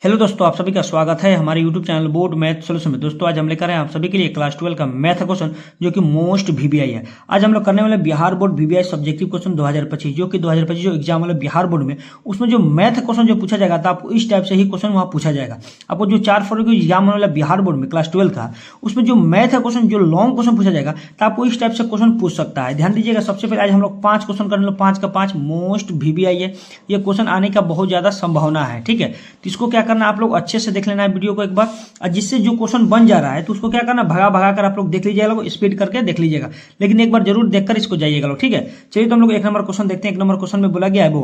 Hello दोस्तों, आप सभी का स्वागत है हमारे YouTube channel board math solution में। दोस्तों आज हम लेकर आए हैं आप सभी के लिए क्लास 12 का मैथ क्वेश्चन जो कि मोस्ट वीबीआई है। आज हम लोग करने वाले Bihar board VBI subjective question 2025 जो कि 2025 जो एग्जाम वाले बिहार बोर्ड में उसमें जो मैथ क्वेश्चन जो पूछा जाएगा, तो आपको इस टाइप से ही क्वेश्चन वहाँ पूछा जाएगा। आपको जो 4 फरवरी को एग्जाम होने वाला बिहार बोर्ड में क्लास 12 का, उसमें जो मैथ का क्वेश्चन जो लॉन्ग क्वेश्चन पूछा जाएगा, तो आपको इस टाइप से क्वेश्चन पूछ सकता है। ध्यान दीजिएगा, सबसे पहले आज हम लोग 5 क्वेश्चन करने वाले, 5 का 5 मोस्ट वीबीआई है। ये क्वेश्चन आने का बहुत ज्यादा संभावना है, ठीक है। तो इसको क्या करना, आप लोग अच्छे से देख लेना है वीडियो को एक बार, और जिससे जो क्वेश्चन बन जा रहा है तो उसको क्या करना, भगा भगा कर आप लोग देख लीजिएगा, स्पीड करके देख लीजिएगा, लेकिन एक बार जरूर देखकर इसको जाइएगा लोग, ठीक है। चलिए तो हम लोग एक नंबर क्वेश्चन देखते हैं। एक नंबर क्वेश्चन में बोला गया है वो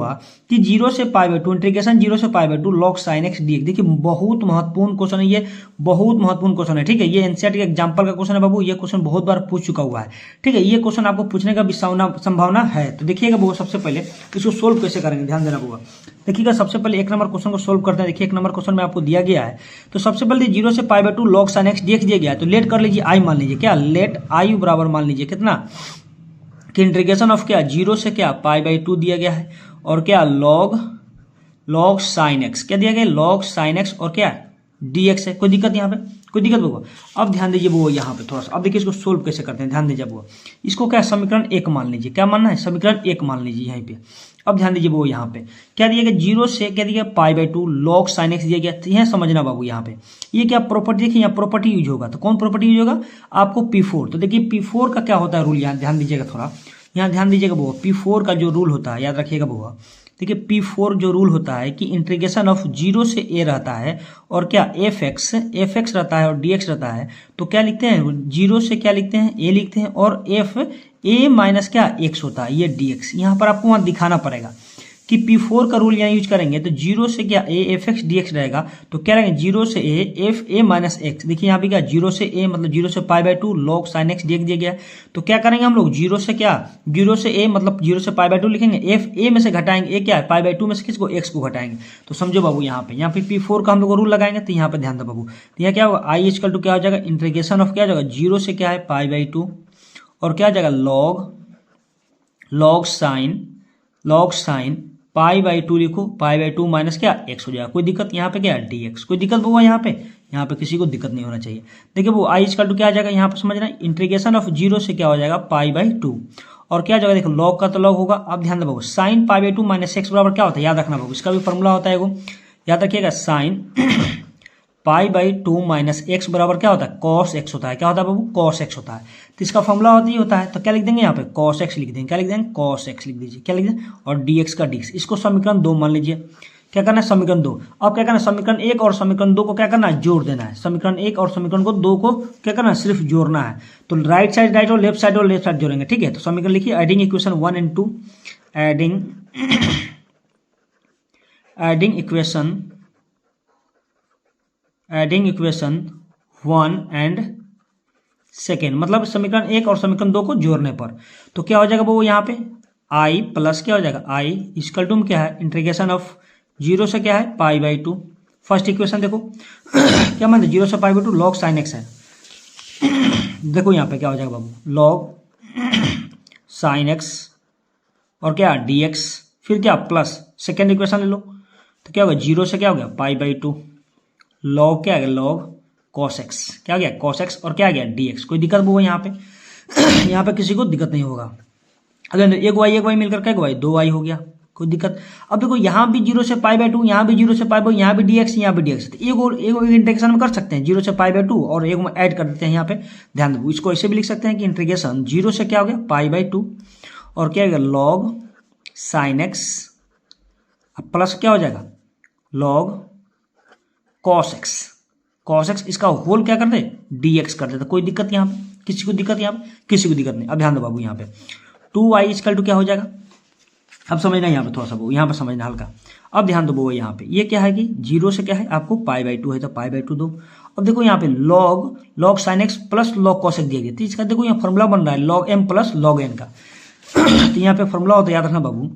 कि 0 से π/2 इंटीग्रेशन 0 से π/2 log sin x dx। देखिए बहुत महत्वपूर्ण क्वेश्चन है ये, बहुत महत्वपूर्ण क्वेश्चन है, ठीक है। ये एनसीईआरटी के एग्जांपल का क्वेश्चन है बाबू। ये क्वेश्चन बहुत बार पूछ चुका हुआ है, ठीक है। ये क्वेश्चन आपको पूछने का भी संभावना है। तो देखिएगा वो सबसे पहले इसको सोल्व कैसे करेंगे, ध्यान देना होगा। देखिएगा सबसे पहले एक नंबर क्वेश्चन को सोल्व करते हैं। देखिए एक नंबर क्वेश्चन में आपको दिया गया है, तो सबसे पहले 0 से π/2 log sin x dx दिया गया है। तो लेट कर लीजिए आई, मान लीजिए क्या, लेट आई बराबर मान लीजिए कितना, कि इंटीग्रेशन ऑफ क्या 0 से क्या π/2 दिया गया है, और क्या log sin x क्या दिया गया, log sin x और क्या dx है। कोई दिक्कत यहाँ पे, कोई दिक्कत होगा। अब ध्यान दीजिए वो यहाँ पे थोड़ा सा, अब देखिए इसको सोल्व कैसे करते हैं, ध्यान दीजिए वो। इसको क्या समीकरण 1 मान लीजिए, क्या मानना है, समीकरण 1 मान लीजिए यहाँ पे। अब ध्यान दीजिए वो यहाँ पे क्या दिया गया, 0 से क्या दिया गया π/2 log sin x दिया गया। तो यह समझना बाबू यहाँ पे, ये क्या प्रॉपर्टी, देखिए यहाँ प्रॉपर्टी यूज होगा। तो कौन प्रॉपर्टी यूज होगा, आपको P4। तो देखिए P4 का क्या होता है रूल, यहाँ ध्यान दीजिएगा थोड़ा, यहाँ ध्यान दीजिएगा वो P4 का जो रूल होता है, याद रखिएगा वो। देखिए P4 जो रूल होता है कि इंटीग्रेशन ऑफ 0 से a रहता है, और क्या fx रहता है और dx रहता है। तो क्या लिखते हैं, 0 से क्या लिखते हैं, a लिखते हैं, और a माइनस क्या x होता है, ये dx। यहाँ पर आपको वहाँ दिखाना पड़ेगा कि P4 का रूल यहाँ यूज करेंगे तो 0 से क्या a fx dx रहेगा। तो क्या रहेंगे, 0 से a माइनस x। देखिए यहाँ पे क्या 0 से a मतलब 0 से π/2 log sin x dx दिया गया है। तो क्या करेंगे हम लोग, 0 से क्या, 0 से a मतलब 0 से π/2 लिखेंगे, a में से घटाएंगे, a क्या है π/2 में से किसको, x को घटाएंगे। तो समझो बाबू यहाँ पे P4 का हम लोग रूल लगाएंगे। तो यहाँ पे ध्यान दो बाबू, तो यहाँ क्या होगा, i इक्वल टू क्या हो जाएगा, इंटीग्रेशन ऑफ क्या हो जाएगा, 0 से क्या है π/2 और क्या हो जाएगा log sin π/2 लिखो, π/2 माइनस क्या x हो जाएगा। कोई दिक्कत यहाँ पे क्या है, dx। कोई दिक्कत हुआ यहाँ पे किसी को दिक्कत नहीं होना चाहिए। देखिए वो i इक्वल टू क्या आ जाएगा, यहाँ पे समझना, इंटीग्रेशन ऑफ 0 से क्या हो जाएगा π/2 और क्या जाएगा, देखो लॉग का तो लॉग होगा। अब ध्यान दो साइन π/2 माइनस एक्स बराबर क्या होता है, याद रखना बाबू, इसका भी फॉर्मूला होता है वो, याद रखिएगा। साइन π/2 माइनस एक्स बराबर क्या होता है, कॉस एक्स होता है। क्या होता है बाबू, कॉस एक्स होता है। तो इसका फॉर्मूला होता है। तो क्या लिख देंगे यहाँ पे, कॉस एक्स लिख देंगे। क्या लिख देंगे, कॉस एक्स लिख दीजिए। क्या लिख देंगे, और dx का dx। इसको समीकरण 2 मान लीजिए। क्या करना है, समीकरण 2। अब क्या करना है, समीकरण 1 और समीकरण 2 को क्या करना है, जोड़ देना है। समीकरण 1 और समीकरण 2 को क्या करना है, सिर्फ जोड़ना है। तो राइट साइड राइट और लेफ्ट साइड जोड़ेंगे, ठीक है। तो समीकरण लिखिए, adding equation 1 and 2, adding equation 1 and second, मतलब समीकरण 1 और समीकरण 2 को जोड़ने पर। तो क्या हो जाएगा वो यहाँ पे, i प्लस क्या हो जाएगा, i इक्वल टू क्या है, इंटीग्रेशन ऑफ 0 से क्या है π/2। फर्स्ट इक्वेशन देखो क्या मानते, 0 से π/2 log sin x है। देखो यहाँ पे क्या हो जाएगा बाबू, log sin x और क्या dx, फिर क्या प्लस सेकेंड इक्वेशन ले लो। तो क्या होगा, 0 से क्या हो गया π/2 log क्या आ गया, log cos x, क्या आ गया cos x और क्या आ गया dx। कोई दिक्कत वो यहाँ पे यहाँ पे किसी को दिक्कत नहीं होगा। अगर एक y मिलकर क्या 2y हो गया, कोई दिक्कत। अब देखो यहाँ भी 0 से π/2, यहाँ भी 0 से π/2, यहाँ भी dx, यहाँ भी dx। तो एक इंटीग्रेशन में कर सकते हैं 0 से π/2 और एक में ऐड कर देते हैं यहाँ पे। ध्यान दो, इसको ऐसे भी लिख सकते हैं कि इंटीग्रेशन 0 से क्या हो गया π/2 और क्या हो गया log sin x प्लस क्या हो जाएगा log cos x, इसका होल क्या कर दे, dx कर देता। कोई दिक्कत यहाँ पे, किसी को दिक्कत यहाँ पे, किसी को दिक्कत नहीं। अब ध्यान दो बाबू, यहाँ पे 2y इक्वल टू क्या हो जाएगा। अब समझना यहाँ पे थोड़ा सा वो, यहाँ पे समझना हल्का। अब ध्यान दो वो, यहाँ पे ये क्या है कि 0 से क्या है आपको π/2 है, तो π/2 दो। अब देखो यहाँ पे log sin x plus log cos x दिया गया। तो इसका देखो यहाँ फॉर्मूला बन रहा है log m plus log n का। तो यहाँ पे फॉर्मूला होता है, याद रखना बाबू,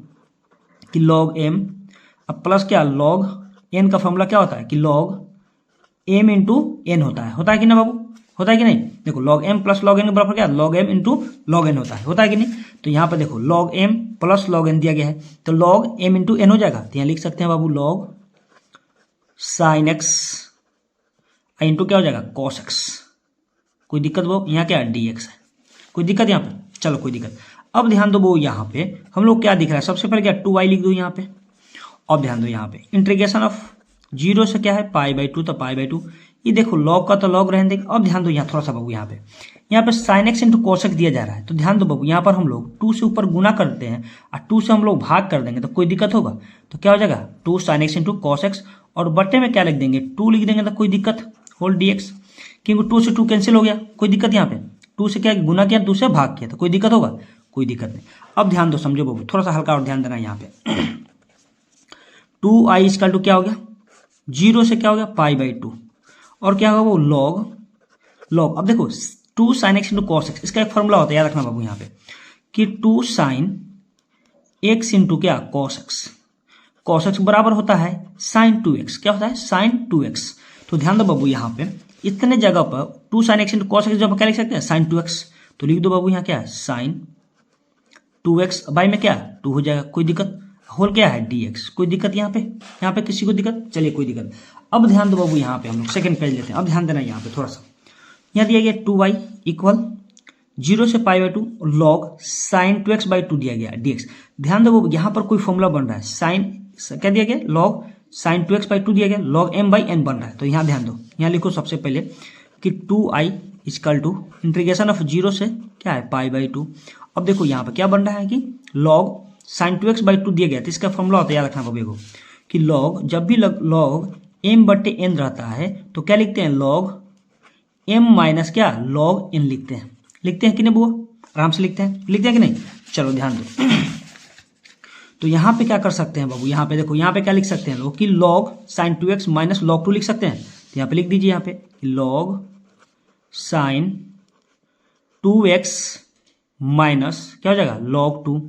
कि log m अब प्लस क्या log n का फॉर्मूला क्या होता है कि log m इंटू n होता है कि ना बाबू, होता है कि नहीं। देखो log m plus log n के बराबर क्या, log m into log n होता है कि नहीं। तो यहाँ पे देखो log m plus log n दिया गया है, तो log m इंटू n हो जाएगा। तो यहाँ लिख सकते हैं बाबू log साइन एक्स इंटू क्या हो जाएगा कॉस एक्स। कोई दिक्कत वो यहाँ क्या डी एक्स है, कोई दिक्कत यहाँ पे, चलो कोई दिक्कत। अब ध्यान दो वो यहाँ पे हम लोग क्या दिख रहा है, सबसे पहले क्या 2y लिख दो यहाँ पे। अब ध्यान दो यहाँ पे इंटीग्रेशन ऑफ जीरो से क्या है π/2, तो π/2 ये देखो लॉग का तो लॉग रहने देंगे। अब ध्यान दो यहाँ थोड़ा सा बाबू यहाँ पे sine x into cos x दिया जा रहा है, तो ध्यान दो बाबू यहाँ पर हम लोग 2 से ऊपर गुना करते हैं और 2 से हम लोग भाग कर देंगे तो कोई दिक्कत होगा, तो क्या हो जाएगा 2 sin x into cos x, और बट्टे में क्या लिख देंगे 2 लिख देंगे तो कोई दिक्कत होल डी एक्स, क्योंकि 2 से 2 कैंसिल हो गया, कोई दिक्कत यहाँ पे 2 से क्या गुना किया 2 से भाग किया तो कोई दिक्कत होगा, कोई दिक्कत नहीं। अब ध्यान दो समझो बाबू, थोड़ा सा हल्का और ध्यान देना यहाँ पे 2i इक्वल टू क्या हो गया 0 से क्या हो गया π/2, और क्या होगा वो लॉग। अब देखो 2 sin x into cos x, इसका एक फॉर्मूला होता है याद रखना बाबू यहाँ पे कि 2 sin x इंटू क्या कॉस एक्स बराबर होता है sin 2x, क्या होता है sin 2x। तो ध्यान दो बाबू यहाँ पे इतने जगह पर 2 sin x into cos x जब क्या लिख सकते हैं sin 2x, तो लिख दो बाबू यहाँ क्या है sin 2x बाई में क्या 2 हो जाएगा, कोई दिक्कत, होल क्या है dx, कोई दिक्कत यहाँ पे किसी को दिक्कत, चलिए कोई दिक्कत। अब ध्यान दो बाबू यहाँ पे हम लोग सेकंड पेज लेते हैं। अब ध्यान देना यहाँ पे थोड़ा सा, यहाँ दिया गया 2y इक्वल 0 से π/2 लॉग sin 2x/2 दिया गया dx। ध्यान दो बाबू यहाँ पर कोई फॉर्मूला बन रहा है साइन क्या दिया गया लॉग sin 2x/2 दिया गया, log m/n बन रहा है। तो यहाँ ध्यान दो, यहाँ लिखो सबसे पहले कि 2i equal to integration of 0 से क्या है π/2। अब देखो यहाँ पर क्या बन रहा है कि log sin 2x/2 दिया गया, तो इसका फॉर्मूला होता है याद रखना बाबू कि log जब भी log m/n रहता है तो क्या लिखते हैं log m माइनस क्या log n लिखते हैं कि नहीं बुआ, आराम से लिखते हैं कि नहीं, चलो ध्यान दो। तो यहाँ पे क्या कर सकते हैं बाबू, यहाँ पे देखो यहाँ पे क्या लिख सकते हैं लोग कि log sin 2x minus log 2 लिख सकते हैं, तो यहाँ पे लिख दीजिए यहाँ पे log sin 2x माइनस क्या हो जाएगा log 2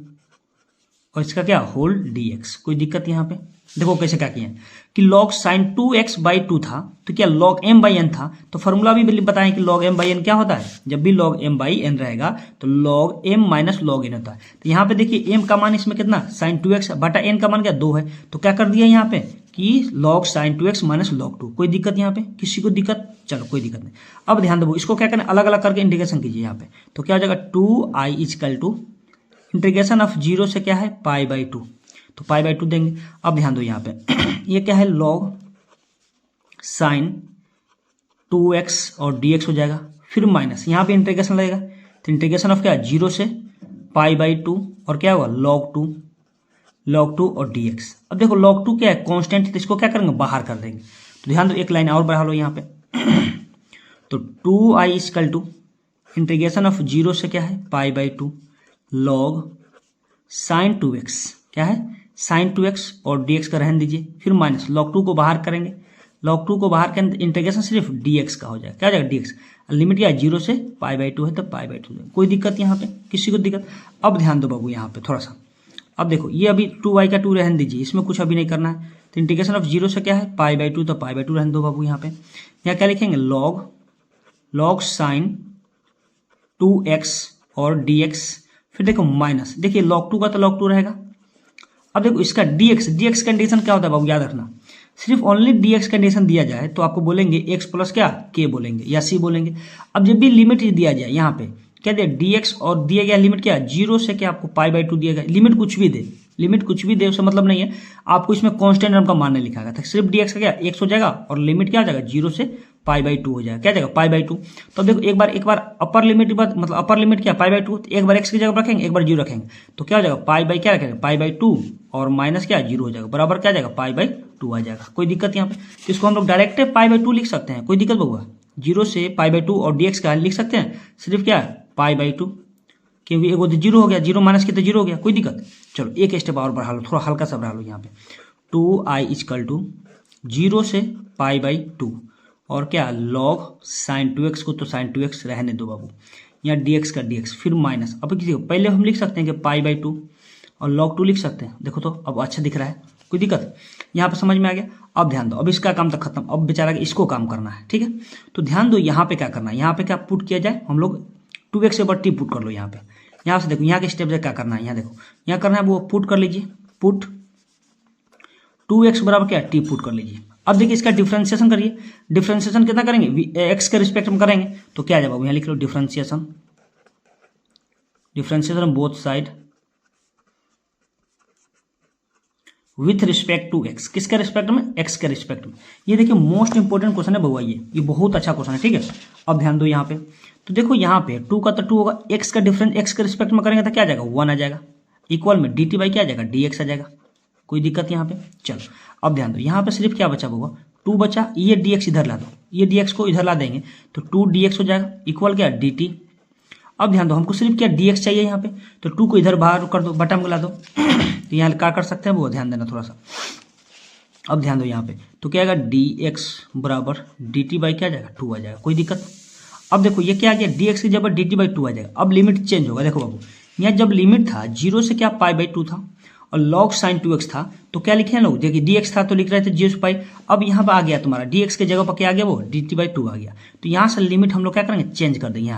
और इसका क्या होल dx, कोई दिक्कत यहाँ पे। देखो कैसे क्या किए कि log sin 2x/2 था तो क्या log m/n था, तो फॉर्मूला भी बताएं कि log m/n क्या होता है, जब भी log m/n रहेगा तो log m minus log n होता है। तो यहाँ पे देखिए m का मान इसमें कितना sin 2x बटा n का मान क्या 2 है, तो क्या कर दिया यहाँ पे कि log sin 2x minus log 2, कोई दिक्कत यहाँ पे किसी को दिक्कत, चलो कोई दिक्कत नहीं। अब ध्यान दो इसको क्या करना अलग अलग करके इंटीग्रेशन कीजिए यहाँ पे, तो क्या हो जाएगा 2i equal to integration of 0 से क्या है π/2, तो π/2 देंगे। अब ध्यान दो यहाँ पे ये क्या है log sin 2x और dx हो जाएगा, फिर माइनस यहाँ पे इंटीग्रेशन लगेगा, तो इंटीग्रेशन ऑफ क्या 0 से π/2 और क्या होगा log 2 और dx। अब देखो log 2 क्या है कांस्टेंट, तो इसको क्या करेंगे बाहर कर देंगे। तो ध्यान दो एक लाइन और बढ़ा लो यहाँ पे तो 2i equal to integration of 0 से क्या है π/2 log sin 2x क्या है sin 2x और dx का रहने दीजिए, फिर माइनस log 2 को बाहर करेंगे, log 2 को बाहर करेंगे इंटीग्रेशन सिर्फ dx का हो जाएगा, क्या हो जाएगा dx, लिमिट क्या है 0 से π/2 है तो π/2, कोई दिक्कत यहाँ पे किसी को दिक्कत। अब ध्यान दो बाबू यहाँ पे थोड़ा सा, अब देखो ये अभी 2y का 2 रहने दीजिए, इसमें कुछ अभी नहीं करना है, तो इंटीग्रेशन ऑफ 0 से क्या है π/2 तो π/2 रहने दो बाबू। यहाँ पे यहाँ क्या लिखेंगे log sin 2x और dx, फिर देखो माइनस, देखिए log 2 का तो log 2 रहेगा। अब देखो इसका dx कंडीशन क्या होता है बाबू याद रखना, सिर्फ ओनली dx कंडीशन दिया जाए तो आपको बोलेंगे x प्लस क्या k बोलेंगे या c बोलेंगे। अब जब भी लिमिट दिया जाए यहाँ पे क्या दे dx और दिया गया लिमिट क्या 0 से क्या आपको π/2 दिया गया, लिमिट कुछ भी दे उससे मतलब नहीं है, आपको इसमें कांस्टेंट टर्म का मान नहीं लिखा गया था, सिर्फ dx का क्या x हो जाएगा और लिमिट क्या हो जाएगा 0 से π/2 हो जाएगा, क्या जाएगा π/2। तो देखो एक बार अपर लिमिट मतलब अपर लिमिट क्या π/2, तो एक बार x की जगह रखेंगे एक बार 0 रखेंगे, तो क्या हो जाएगा क्या रखेंगे π/2 और माइनस क्या 0 हो जाएगा, बराबर क्या जाएगा π/2 आ जाएगा, कोई दिक्कत यहाँ पे। तो इसको हम लोग डायरेक्ट π/2 लिख सकते हैं, कोई दिक्कत होगा 0 से π/2 और dx का लिख सकते हैं सिर्फ क्या π/2, क्योंकि एक 0 हो गया, 0 माइनस कितना 0 हो गया, कोई दिक्कत। चलो एक स्टेप और बढ़ा लो, थोड़ा हल्का सा बढ़ा लो यहाँ पे 2i इक्वल टू 0 से π/2 और क्या log sin 2x को तो sin 2x रहने दो बाबू, यहाँ dx का dx फिर माइनस, अब किसी पहले हम लिख सकते हैं कि π/2 और log 2 लिख सकते हैं, देखो तो अब अच्छा दिख रहा है, कोई दिक्कत यहाँ पे समझ में आ गया। अब ध्यान दो अब इसका काम तक खत्म, अब बेचारा इसको काम करना है, ठीक है। तो ध्यान दो यहाँ पे क्या करना है, यहाँ पे क्या पुट किया जाए, हम लोग 2x ओवर t पुट कर लो यहाँ पे, यहाँ से देखो यहाँ के स्टेप से क्या करना है, यहाँ देखो यहाँ करना है वो पुट कर लीजिए, पुट 2x बराबर क्या t पुट कर लीजिए। अब देखिए इसका डिफ्रेंशिएशन करिए, डिफ्रेंशिएशन कितना करेंगे, एक्स के रिस्पेक्ट में करेंगे तो क्या आ जाएगा, यहाँ लिख लो differentiation, differentiation both side with respect to x, किसके रिस्पेक्ट में, एक्स के रिस्पेक्ट में। ये देखिए मोस्ट इंपोर्टेंट क्वेश्चन है बउआ, ये बहुत अच्छा क्वेश्चन है, ठीक है। अब ध्यान दो यहाँ पे, तो देखो यहाँ पे 2 का तो 2 होगा, एक्स का डिफरेंस एक्स के रिस्पेक्ट में करेंगे तो क्या आ जाएगा, 1 आ जाएगा, इक्वल में डी टी बाई क्या आ जाएगा, डी एक्स आ जाएगा, कोई दिक्कत यहाँ पे। चलो अब ध्यान दो यहाँ पे सिर्फ क्या बचा बउआ, 2 बचा, ये डी एक्स इधर ला दो, ये डी एक्स को इधर ला देंगे तो 2 डी एक्स हो जाएगा, इक्वल क्या डी टी। अब ध्यान दो हमको सिर्फ क्या डी एक्स चाहिए यहाँ पे, तो 2 को इधर बाहर कर दो, बटम को ला दो तो यहाँ क्या कर सकते हैं वो ध्यान देना थोड़ा सा। अब ध्यान दो यहाँ पे, तो क्या आएगा डी एक्स बराबर डी टी बाई क्या आ जाएगा, 2 आ जाएगा, कोई दिक्कत। अब देखो ये क्या आ गया, डी एक्स की जगह डी टी बाई 2 आ जाएगा। अब लिमिट चेंज होगा, देखो बाबू यहाँ जब लिमिट था 0 से क्या पाई बाई 2 था और लॉग साइन 2x था, तो क्या लिखे हैं लोग, देखिए डी एक्स था तो लिख रहे थे 0 से पाई। अब यहाँ पर आ गया तुम्हारा डी एक्स के जगह पर क्या आ गया, वो डी टी बाई 2 आ गया। तो यहाँ से लिमिट हम लोग क्या करेंगे, चेंज कर देंगे,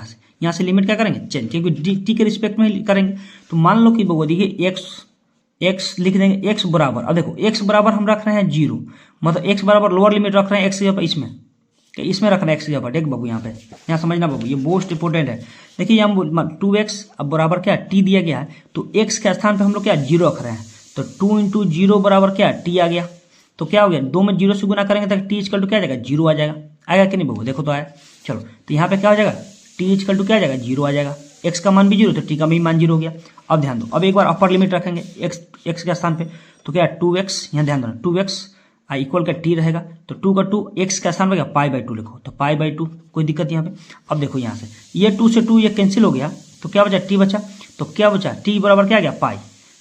यहाँ से लिमिट क्या करेंगे, चेंज, क्योंकि डी टी के रिस्पेक्ट में करेंगे। तो मान लो कि बउआ देखिए एक्स लिख देंगे, एक्स बराबर, अब देखो एक्स बराबर हम रख रहे हैं 0, मतलब एक्स बराबर लोअर लिमिट रख रहे हैं एक्स की जगह इसमें रख रहे हैं एक्स की जगह, देख बाबू यहाँ पे, यहाँ समझना बाबू, ये मोस्ट इंपोर्टेंट है। देखिए हम 2x अब बराबर क्या टी दिया गया है, तो x के स्थान पे हम लोग क्या 0 रख रहे हैं, तो 2 इंटू 0 बराबर क्या t आ गया। तो क्या हो गया, 2 में 0 से गुना करेंगे तो t इक्वल टू क्या आ जाएगा, 0 आ जाएगा, आएगा कि नहीं बाबू, देखो तो आया। चलो तो यहाँ पे क्या हो जाएगा, t इक्वल टू क्या आ जाएगा, 0 आ जाएगा, x का मान भी 0 तो t का भी मान 0 हो गया। अब ध्यान दो, अब एक बार अपर लिमिट रखेंगे x के स्थान पे, तो क्या 2x, यहाँ ध्यान दो 2x इक्वल का t रहेगा, तो 2 का 2 x का स्थान पे क्या पाई बाई 2 लिखो, तो पाई बाई 2, कोई दिक्कत यहाँ पे। अब देखो यहाँ से ये 2 से 2 ये कैंसिल हो गया, तो क्या बचा, t बचा, तो क्या बचा, t बराबर क्या आ गया, पाई,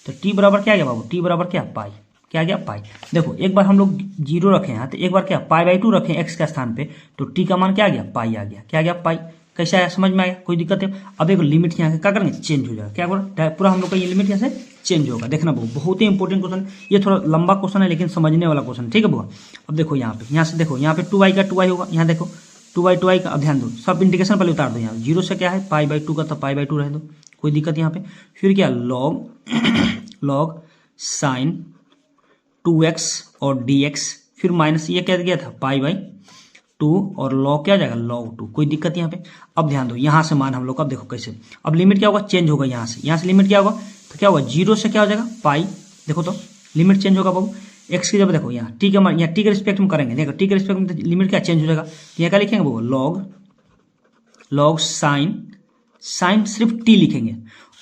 तो t बराबर क्या आ गया बाबू, t बराबर क्या पाई, क्या आ गया पाई। देखो एक बार हम लोग 0 रखे हैं तो एक बार क्या पाई बाई 2 रखे x के स्थान पे, तो t का मान क्या आ गया, पाई आ गया, क्या आ गया पाई। कैसा आया, समझ में आया, कोई दिक्कत है। अब देखो लिमिट यहाँ से क्या करेंगे, चेंज हो जाएगा, क्या बोला, पूरा हम लोग का ये लिमिट यहाँ से चेंज होगा। देखना बहुत ही इंपॉर्टेंट क्वेश्चन है, ये थोड़ा लंबा क्वेश्चन है लेकिन समझने वाला क्वेश्चन, ठीक है बुआ। अब देखो यहाँ से देखो यहाँ पे 2y का 2y होगा, यहाँ देखो 2y का, अब ध्यान दो सब इंटीग्रेशन पहले उतार दो, यहाँ 0 से क्या है पाई बाई 2 का, तो पाई बाई 2 रह दो, कोई दिक्कत यहाँ पे। फिर क्या लॉग साइन 2x और dx, फिर माइनस ये क्या दिया था पाई बाई 2 और लॉग क्या आ जाएगा, लॉग 2, कोई दिक्कत यहाँ पे। अब ध्यान दो यहाँ से मान हम लोग, अब देखो कैसे, अब लिमिट क्या होगा, चेंज होगा, यहाँ से लिमिट क्या होगा, तो क्या होगा 0 से क्या हो जाएगा पाई, देखो तो लिमिट चेंज होगा बाबू, एक्स की जब देखो यहाँ टी के मान, यहाँ टी के रिस्पेक्ट में करेंगे, देखो टी के रिस्पेक्ट में लिमिट क्या चेंज हो जाएगा, यहाँ क्या लिखेंगे बाबू, लॉग साइन सिर्फ टी लिखेंगे।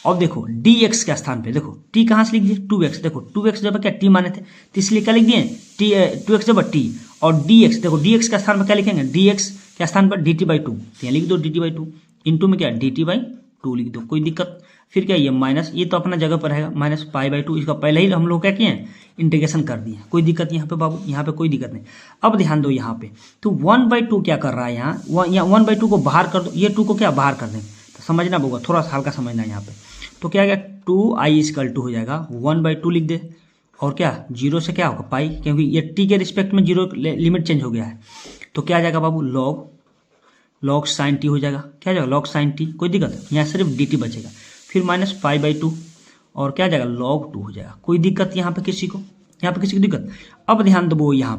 अब देखो डी एक्स के स्थान पे देखो टी कहाँ से लिख दिए, 2x, देखो 2x जब क्या टी माने थे तो इसलिए क्या लिख दिए टी, 2x जब टी, और dx देखो dx के स्थान पर क्या लिखेंगे, dx के स्थान पर dt बाई 2, यहाँ लिख दो dt बाई 2, इंटू में क्या dt बाई 2 लिख दो, कोई दिक्कत। फिर क्या ये माइनस, ये तो अपना जगह पर रहेगा, माइनस पाई बाई 2, इसका पहले ही हम लोग क्या किए हैं इंटीग्रेशन कर दिए, कोई दिक्कत यहाँ पे बाबू, यहाँ पे कोई दिक्कत नहीं। अब ध्यान दो यहाँ पे, तो 1/2 क्या कर रहा है, यहाँ 1/2 को बाहर कर दो, ये 2 को क्या बाहर कर दें, तो समझना होगा, थोड़ा सा हल्का समझना है यहाँ पे। तो क्या गया 2i इक्वल टू हो जाएगा 1/2 लिख दे, और क्या 0 से क्या होगा पाई, क्योंकि ये टी के रिस्पेक्ट में 0 लिमिट चेंज हो गया है, तो क्या आ जाएगा बाबू लॉग साइन टी हो जाएगा, क्या आ जाएगा लॉग साइन टी, कोई दिक्कत है, यहाँ सिर्फ डी टी बचेगा, फिर माइनस पाई बाई 2 और क्या आ जाएगा log 2 हो जाएगा, कोई दिक्कत यहाँ पे किसी को दिक्कत। अब ध्यान दो यहाँ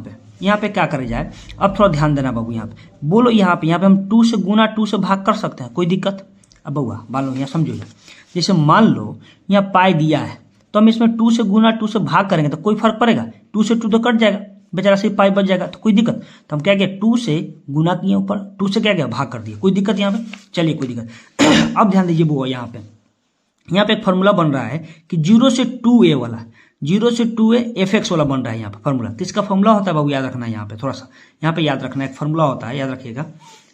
पे क्या करे जाए, अब थोड़ा ध्यान देना बाबू, यहाँ पे बोलो यहाँ पे हम 2 से गुना 2 से भाग कर सकते हैं, कोई दिक्कत। अब बउआ मान लो यहाँ समझो, जैसे मान लो यहाँ पाई दिया है तो हम इसमें 2 से गुना 2 से भाग करेंगे तो कोई फर्क पड़ेगा, 2 से 2 तो कट जाएगा, बेचारा सिर्फ पाई बच जाएगा, तो कोई दिक्कत। तो हम क्या किया 2 से गुना किए, ऊपर 2 से क्या किया भाग कर दिया, कोई दिक्कत यहाँ पे, चलिए कोई दिक्कत। अब ध्यान दीजिए बुआ यहाँ पे एक फार्मूला बन रहा है कि 0 से 2a वाला, 0 से 2a fx वाला बन रहा है यहाँ पे फार्मूला। तो इसका फार्मूला होता है बाबू, याद रखना है यहाँ पे, थोड़ा सा यहाँ पे याद रखना, एक फार्मूला होता है, याद रखिएगा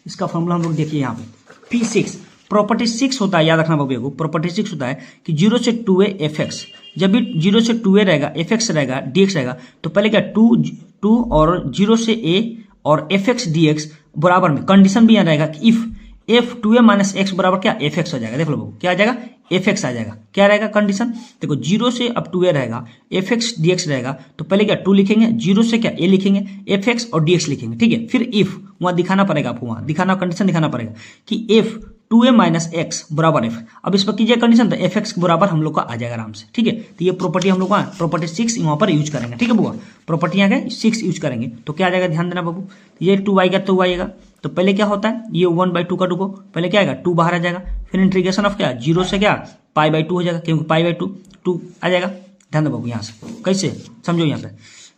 इसका फार्मूला। हम लोग देखिए यहाँ पे P6 प्रॉपर्टी 6 होता है, याद रखना बाबू, प्रॉपर्टी 6 होता है कि 0 से 2a fx, जब भी 0 से 2a रहेगा fx रहेगा dx रहेगा, तो पहले क्या 2 और 0 से a और fx dx बराबर में कंडीशन भी यहाँ रहेगा कि if f 2a minus x बराबर क्या fx हो जाएगा, देख लो बाबू क्या आ जाएगा fx आ जाएगा, क्या रहेगा कंडीशन, देखो 0 से अब 2a रहेगा, fx dx रहेगा, तो पहले क्या 2 लिखेंगे, 0 से क्या a लिखेंगे, fx और dx लिखेंगे, ठीक है। फिर इफ वहां दिखाना पड़ेगा आपको, वहां दिखाना कंडीशन दिखाना पड़ेगा कि f 2a माइनस एक्स बराबर एफ। अब इस पर कीजिए कंडीशन, तो एफ एक्स बराबर हम लोग का आ जाएगा आराम से, ठीक है। तो ये प्रॉपर्टी हम लोग का प्रॉपर्टी 6 वहाँ पर यूज करेंगे, ठीक है बुआ। प्रॉपर्टी यहाँ का 6 यूज करेंगे तो क्या आ जाएगा, ध्यान देना बाबू। ये 2 आएगा, 2 आएगा, तो पहले क्या होता है, ये 1/2 का 2 को पहले क्या आएगा, 2 बाहर आ जाएगा, फिर इंटीग्रेशन ऑफ क्या, 0 से क्या π/2 हो जाएगा, क्योंकि π/2 2 आ जाएगा। ध्यान दो बाबू, यहाँ से कैसे समझो, यहाँ पे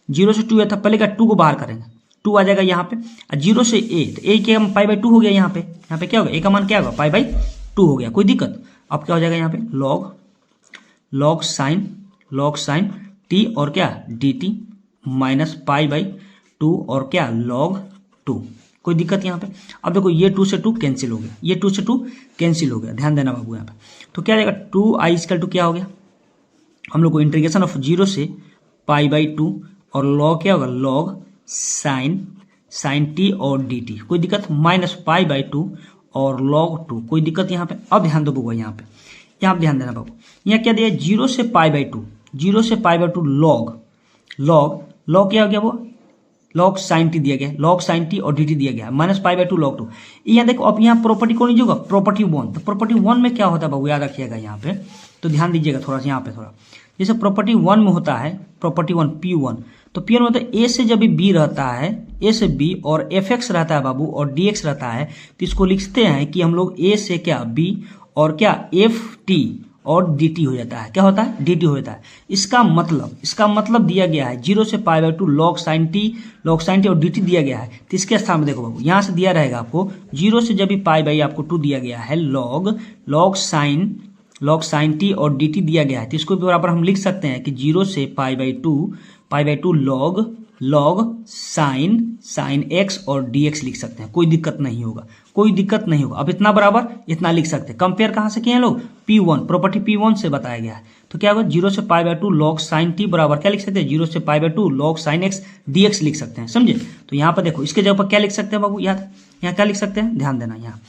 0 से 2 था, पहले क्या 2 को बाहर करेंगे, 2 आ जाएगा यहाँ पे, 0 से a, तो a क्या π/2 हो गया, यहाँ पे क्या होगा, a का मान क्या होगा, π/2 हो गया, कोई दिक्कत। अब क्या हो जाएगा यहाँ पे, log साइन t और क्या dt माइनस π/2 और क्या log 2, कोई दिक्कत यहाँ पे। अब देखो ये 2 से 2 कैंसिल हो गया, ये 2 से 2 कैंसिल हो गया, ध्यान देना बाबू यहाँ पे। तो क्या आ जाएगा, 2i क्या हो गया, हम लोग को इंटीग्रेशन ऑफ 0 से π/2 और log क्या होगा, log साइन t और dt, कोई दिक्कत, माइनस π/2 और log 2, कोई दिक्कत यहाँ पे। अब ध्यान दो बाबू, यहाँ पे ध्यान देना बाबू, यहाँ क्या दिया, 0 से π/2 log क्या हो गया वो, log साइन t दिया गया, log साइन t और dt दिया गया, माइनस π/2 log 2। यहाँ देखो, अब यहाँ प्रॉपर्टी कौन लीजिएगा, प्रॉपर्टी 1। तो प्रॉपर्टी 1 में क्या होता है बाबू, याद रखिएगा यहाँ पे, तो ध्यान दीजिएगा थोड़ा सा यहाँ पे, थोड़ा जैसे प्रॉपर्टी 1 में होता है, प्रॉपर्टी 1 P1, तो P1 में होता है ए से जब भी बी रहता है, ए से बी और एफ एक्स रहता है बाबू और डी एक्स रहता है, तो इसको लिखते हैं कि हम लोग ए से क्या बी और क्या एफ टी और डी टी हो जाता है, क्या होता है, डी टी हो जाता है। इसका मतलब दिया गया है 0 से π/2 log साइन टी और डी टी दिया गया है। तो इसके स्थान में देखो बाबू, यहाँ से दिया रहेगा आपको 0 से जब भी π/, आपको 2 दिया गया है, log साइन टी और डी टी दिया गया है, तो इसको बराबर हम लिख सकते हैं कि 0 से π/2 log साइन एक्स और डी एक्स लिख सकते हैं, कोई दिक्कत नहीं होगा। अब इतना बराबर इतना लिख सकते हैं। कंपेयर कहाँ से किए हैं लोग, P1, प्रॉपर्टी P1 से बताया गया है। तो क्या होगा, 0 से π/2 log साइन टी बराबर क्या लिख सकते हैं, 0 से π/2 log sine x D x लिख सकते हैं, समझे। तो यहाँ पर देखो, इसके जगह पर क्या लिख सकते हैं बाबू, यहाँ क्या लिख सकते हैं, ध्यान देना, यहाँ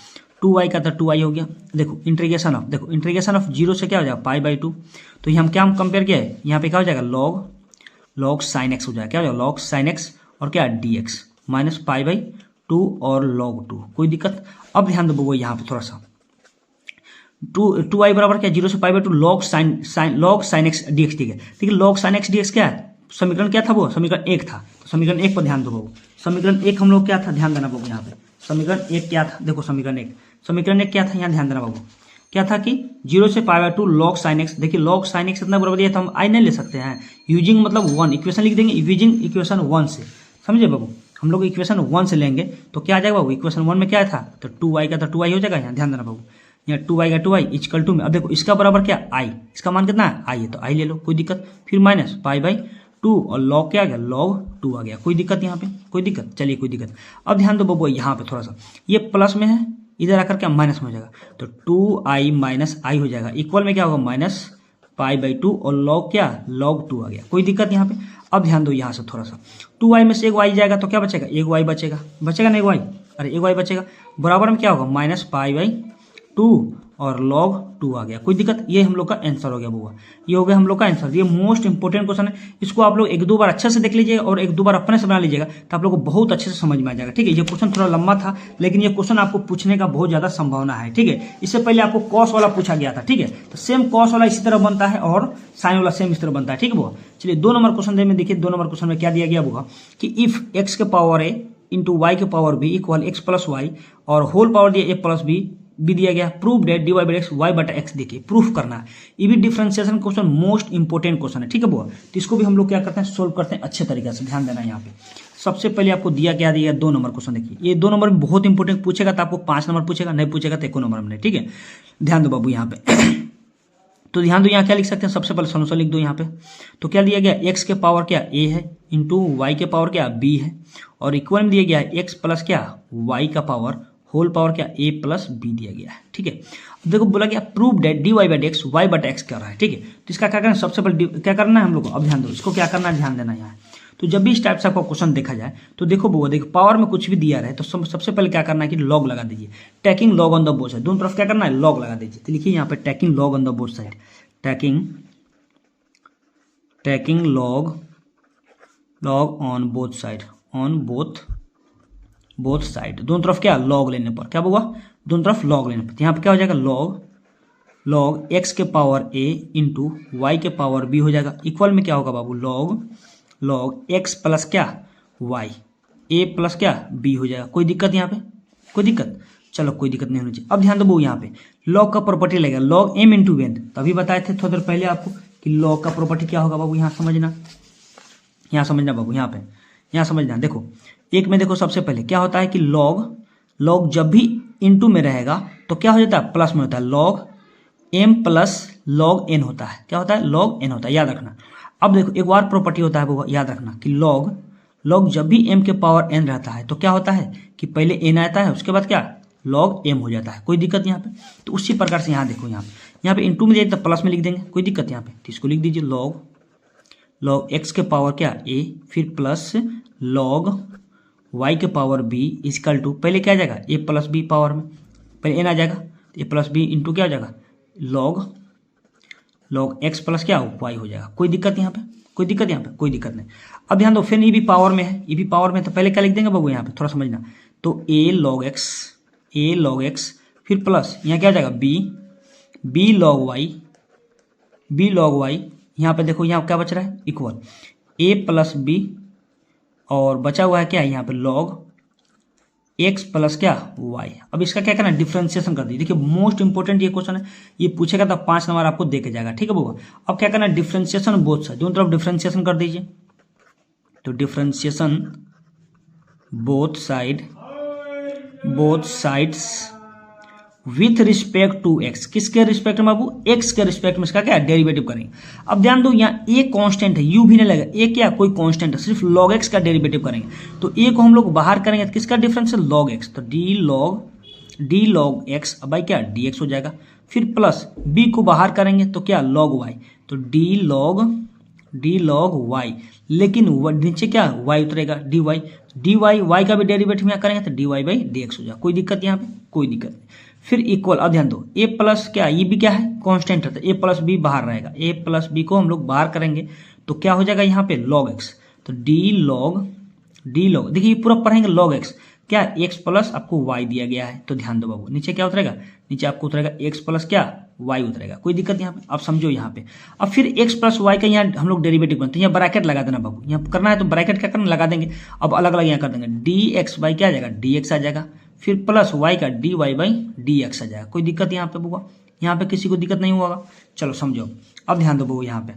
2i का था 2i हो गया। देखो इंटीग्रेशन ऑफ 0 से क्या हो जाएगा, π/2, तो हम क्या कंपेयर किया है, यहाँ पे क्या हो जाएगा, log साइन एक्स हो जाएगा, क्या हो जाएगा, log साइन एक्स और क्या dx माइनस π/2 और log 2, कोई दिक्कत। अब ध्यान दो यहाँ पे थोड़ा सा, 2i बराबर क्या, 0 से π/2 log साइन एक्स dx, ठीक है। log साइन एक्स dx क्या है, समीकरण क्या था वो, समीकरण 1 था। तो समीकरण 1 पर ध्यान दो बाबू, समीकरण 1 हम लोग क्या था, ध्यान देना बाबू यहाँ पे, समीकरण 1 क्या था, देखो समीकरण 1 क्या था, यहाँ ध्यान देना बाबू, क्या था कि 0 से π/2 log साइन एक्स, देखिए log साइन एक्स इतना बराबर दिया तो हम आई नहीं ले सकते हैं, यूजिंग मतलब 1 इक्वेशन लिख देंगे, यूजिंग इक्वेशन 1 से, समझे बाबू। हम लोग इक्वेशन 1 से लेंगे तो क्या आ जाएगा बाबू, इक्वेशन 1 में क्या था, तो 2i का था 2i हो जाएगा, यहाँ ध्यान देना बाबू, यहाँ 2i का 2i इक्वल टू में, अब देखो इसका बराबर क्या i, इसका मान कितना है i है, तो i ले लो, कोई दिक्कत। फिर माइनस π/2 और log क्या आ गया, log 2 आ गया, कोई दिक्कत यहाँ पे, कोई दिक्कत, चलिए कोई दिक्कत। अब ध्यान दो बाबू यहाँ पे थोड़ा सा, ये प्लस में है, इधर आकर क्या माइनस में हो जाएगा, तो 2i माइनस i हो जाएगा, इक्वल में क्या होगा, माइनस π/2 और log क्या, log 2 आ गया, कोई दिक्कत यहाँ पे। अब ध्यान दो यहाँ से थोड़ा सा, 2i में से एक y जाएगा तो क्या बचेगा, एक y बचेगा ना, एक y, अरे एक y बचेगा, बराबर में क्या होगा, माइनस π/2 और log 2 आ गया, कोई दिक्कत। ये हम लोग का आंसर हो गया बुआ, ये हो गया हम लोग का आंसर। ये मोस्ट इंपोर्टेंट क्वेश्चन है, इसको आप लोग 1-2 बार अच्छे से देख लीजिएगा और 1-2 बार अपने से बना लीजिएगा, तो आप लोग को बहुत अच्छे से समझ में आ जाएगा, ठीक है। ये क्वेश्चन थोड़ा लंबा था, लेकिन ये क्वेश्चन आपको पूछने का बहुत ज्यादा संभावना है, ठीक है। इससे पहले आपको कॉस वाला पूछा गया था, ठीक है, तो सेम कॉस वाला इसी तरह बनता है और साइन वाला सेम इस तरह बनता है, ठीक है बुआ। चलिए 2 नंबर क्वेश्चन में देखिए, 2 नंबर क्वेश्चन में क्या दिया गया बुआ, कि इफ x के पावर a इंटू वाई के power b equal x plus y और होल पावर दिया a प्लस b दिया गया, proof that dy by x y बटा एक्स देखिए प्रूफ करना है। ये भी differentiation question most important question है, ठीक है बुआ। तो इसको भी हम लोग क्या करते हैं, सोल्व करते हैं अच्छे तरीके से, ध्यान देना यहाँ पे। सबसे पहले आपको दिया क्या दिया, 2 नंबर क्वेश्चन देखिए, ये 2 नंबर बहुत इंपोर्टेंट पूछेगा, तो आपको 5 नंबर पूछेगा, नहीं पूछेगा तो 1 नंबर में, ठीक है। ध्यान दो बाबू यहाँ पे तो ध्यान दो, यहाँ क्या लिख सकते हैं, सबसे पहले सोल्यूशन लिख दो यहाँ पे। तो क्या दिया गया, x के पावर क्या a है इंटू वाई के पावर क्या b है और इक्वल में दिया गया है x प्लस क्या y का पावर होल पावर क्या a प्लस b दिया गया है, ठीक है। अब देखो बोला गया prove that dy by x y बटा एक्स कर रहा है, ठीक है। तो इसका क्या करना है, सबसे पहले क्या करना है हम लोग को, अब ध्यान दो इसको क्या करना है, ध्यान देना यहाँ। तो जब भी इस टाइप से आपका क्वेश्चन देखा जाए तो देखो वो देखो पावर में कुछ भी दिया रहे तो सबसे पहले क्या करना है कि लॉग लगा दीजिए, taking log on the both side, दोनों तरफ क्या करना है लॉग लगा दीजिए। तो लिखिए यहाँ पे taking log on the both side, taking log on both side, on both both side, दोनों तरफ क्या लॉग लेने पर क्या होगा, दोनों तरफ लॉग लेने पर। तो यहाँ पे क्या हो जाएगा लॉग एक्स के पावर ए इंटू वाई के पावर बी हो जाएगा। इक्वल में क्या होगा बाबू, लॉग एक्स प्लस क्या वाई, ए प्लस क्या बी हो जाएगा। कोई दिक्कत यहाँ पे, कोई दिक्कत, चलो कोई दिक्कत नहीं होनी चाहिए। अब ध्यान दो बाबू, यहाँ पे लॉग का प्रॉपर्टी लगेगा लॉग एम इंटू एन। तभी बताए थे थोड़ी देर पहले आपको कि लॉग का प्रॉपर्टी क्या होगा बाबू, यहाँ समझना बाबू, यहाँ समझना। देखो एक में देखो सबसे पहले क्या होता है कि लॉग जब भी इंटू में रहेगा तो क्या हो जाता है, प्लस में होता है। Log m plus log n होता है, क्या होता है, लॉग एन होता है, याद रखना। अब देखो एक और प्रॉपर्टी होता है वो याद रखना कि लॉग जब भी एम के पावर एन रहता है तो क्या होता है कि पहले एन आता है उसके बाद क्या लॉग एम हो जाता है। कोई दिक्कत यहाँ पे, तो उसी प्रकार से यहाँ देखो, यहाँ पे इंटू में तो प्लस में लिख देंगे, कोई दिक्कत यहाँ पे। तो इसको लिख दीजिए लॉग एक्स के पावर क्या ए, फिर प्लस लॉग वाई के पावर बी इजकल टू, पहले क्या आ जाएगा ए प्लस बी पावर में, पहले एन आ जाएगा, ए प्लस बी इंटू क्या हो जाएगा लॉग एक्स प्लस क्या वाई हो जाएगा। कोई दिक्कत यहाँ पे, कोई दिक्कत यहाँ पे, कोई दिक्कत नहीं। अब ध्यान दो फिर ये भी पावर में है, ये भी पावर में, तो पहले क्या लिख देंगे बाबू यहाँ पे थोड़ा समझना। तो ए लॉग एक्स फिर प्लस यहाँ क्या आ जाएगा बी लॉग वाई। यहाँ पे देखो यहाँ क्या बच रहा है इक्वल ए प्लस बी और बचा हुआ है क्या यहाँ पे लॉग एक्स प्लस क्या वाई। अब इसका क्या करना है, डिफ्रेंशिएशन कर दीजिए। देखिए मोस्ट इंपोर्टेंट ये क्वेश्चन है, ये पूछेगा तो 5 नंबर आपको दे के जाएगा, ठीक है बाबू। अब क्या करना है, डिफ्रेंशिएशन बोथ साइड, दोनों तरफ डिफ्रेंशिएशन कर दीजिए। तो differentiation both sides with respect to x, किसके रिस्पेक्ट में बाबू, एक्स के रिस्पेक्ट में इसका क्या डेरिवेटिव करेंगे। अब ध्यान दो यहाँ ए कांस्टेंट है, यू भी नहीं लगेगा, ए क्या कोई कांस्टेंट है, सिर्फ लॉग एक्स का डेरिवेटिव करेंगे। तो ए को हम लोग बाहर करेंगे तो किसका डिफरेंस है लॉग एक्स, तो डी लॉग एक्स बाई क्या डी एक्स हो जाएगा। फिर प्लस बी को बाहर करेंगे तो क्या लॉग वाई, तो डी लॉग वाई, लेकिन नीचे क्या वाई उतरेगा डी वाई का भी डेरिवेटिव यहाँ करेंगे तो d y by d x हो जाएगा। कोई दिक्कत यहाँ पे, कोई दिक्कत नहीं। फिर इक्वल, अब ध्यान दो ए प्लस क्या ये भी क्या है कांस्टेंट है, तो ए प्लस बी बाहर रहेगा, ए प्लस बी को हम लोग बाहर करेंगे तो क्या हो जाएगा यहाँ पे लॉग एक्स, तो डी लॉग देखिए पूरा पढ़ेंगे लॉग एक्स क्या एक्स प्लस आपको वाई दिया गया है। तो ध्यान दो बाबू नीचे क्या उतरेगा, नीचे आपको उतरेगा एक्स प्लस क्या वाई उतरेगा। कोई दिक्कत यहाँ पे, अब समझो यहाँ पे। अब फिर एक्स प्लस वाई का यहाँ हम लोग डेरिवेटिव बनते हैं, यहाँ ब्रैकेट लगा देना बाबू, यहाँ करना है तो ब्रैकेट क्या करना लगा देंगे। अब अलग अलग यहाँ कर देंगे, डी एक्स बाई क्या आ जाएगा डी एक्स आ जाएगा, फिर प्लस वाई का d y by d x आ जाएगा। कोई दिक्कत यहाँ पे बुआ, यहाँ पे किसी को दिक्कत नहीं होगा। चलो समझो, अब ध्यान दो यहाँ पे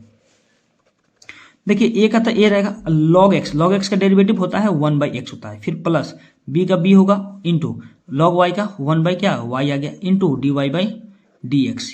देखिए ए का तो ए रहेगा, लॉग एक्स का डेरिवेटिव होता है 1/x होता है, फिर प्लस बी का बी होगा इंटू लॉग वाई का 1 क्या वाई आ गया into d y by d x.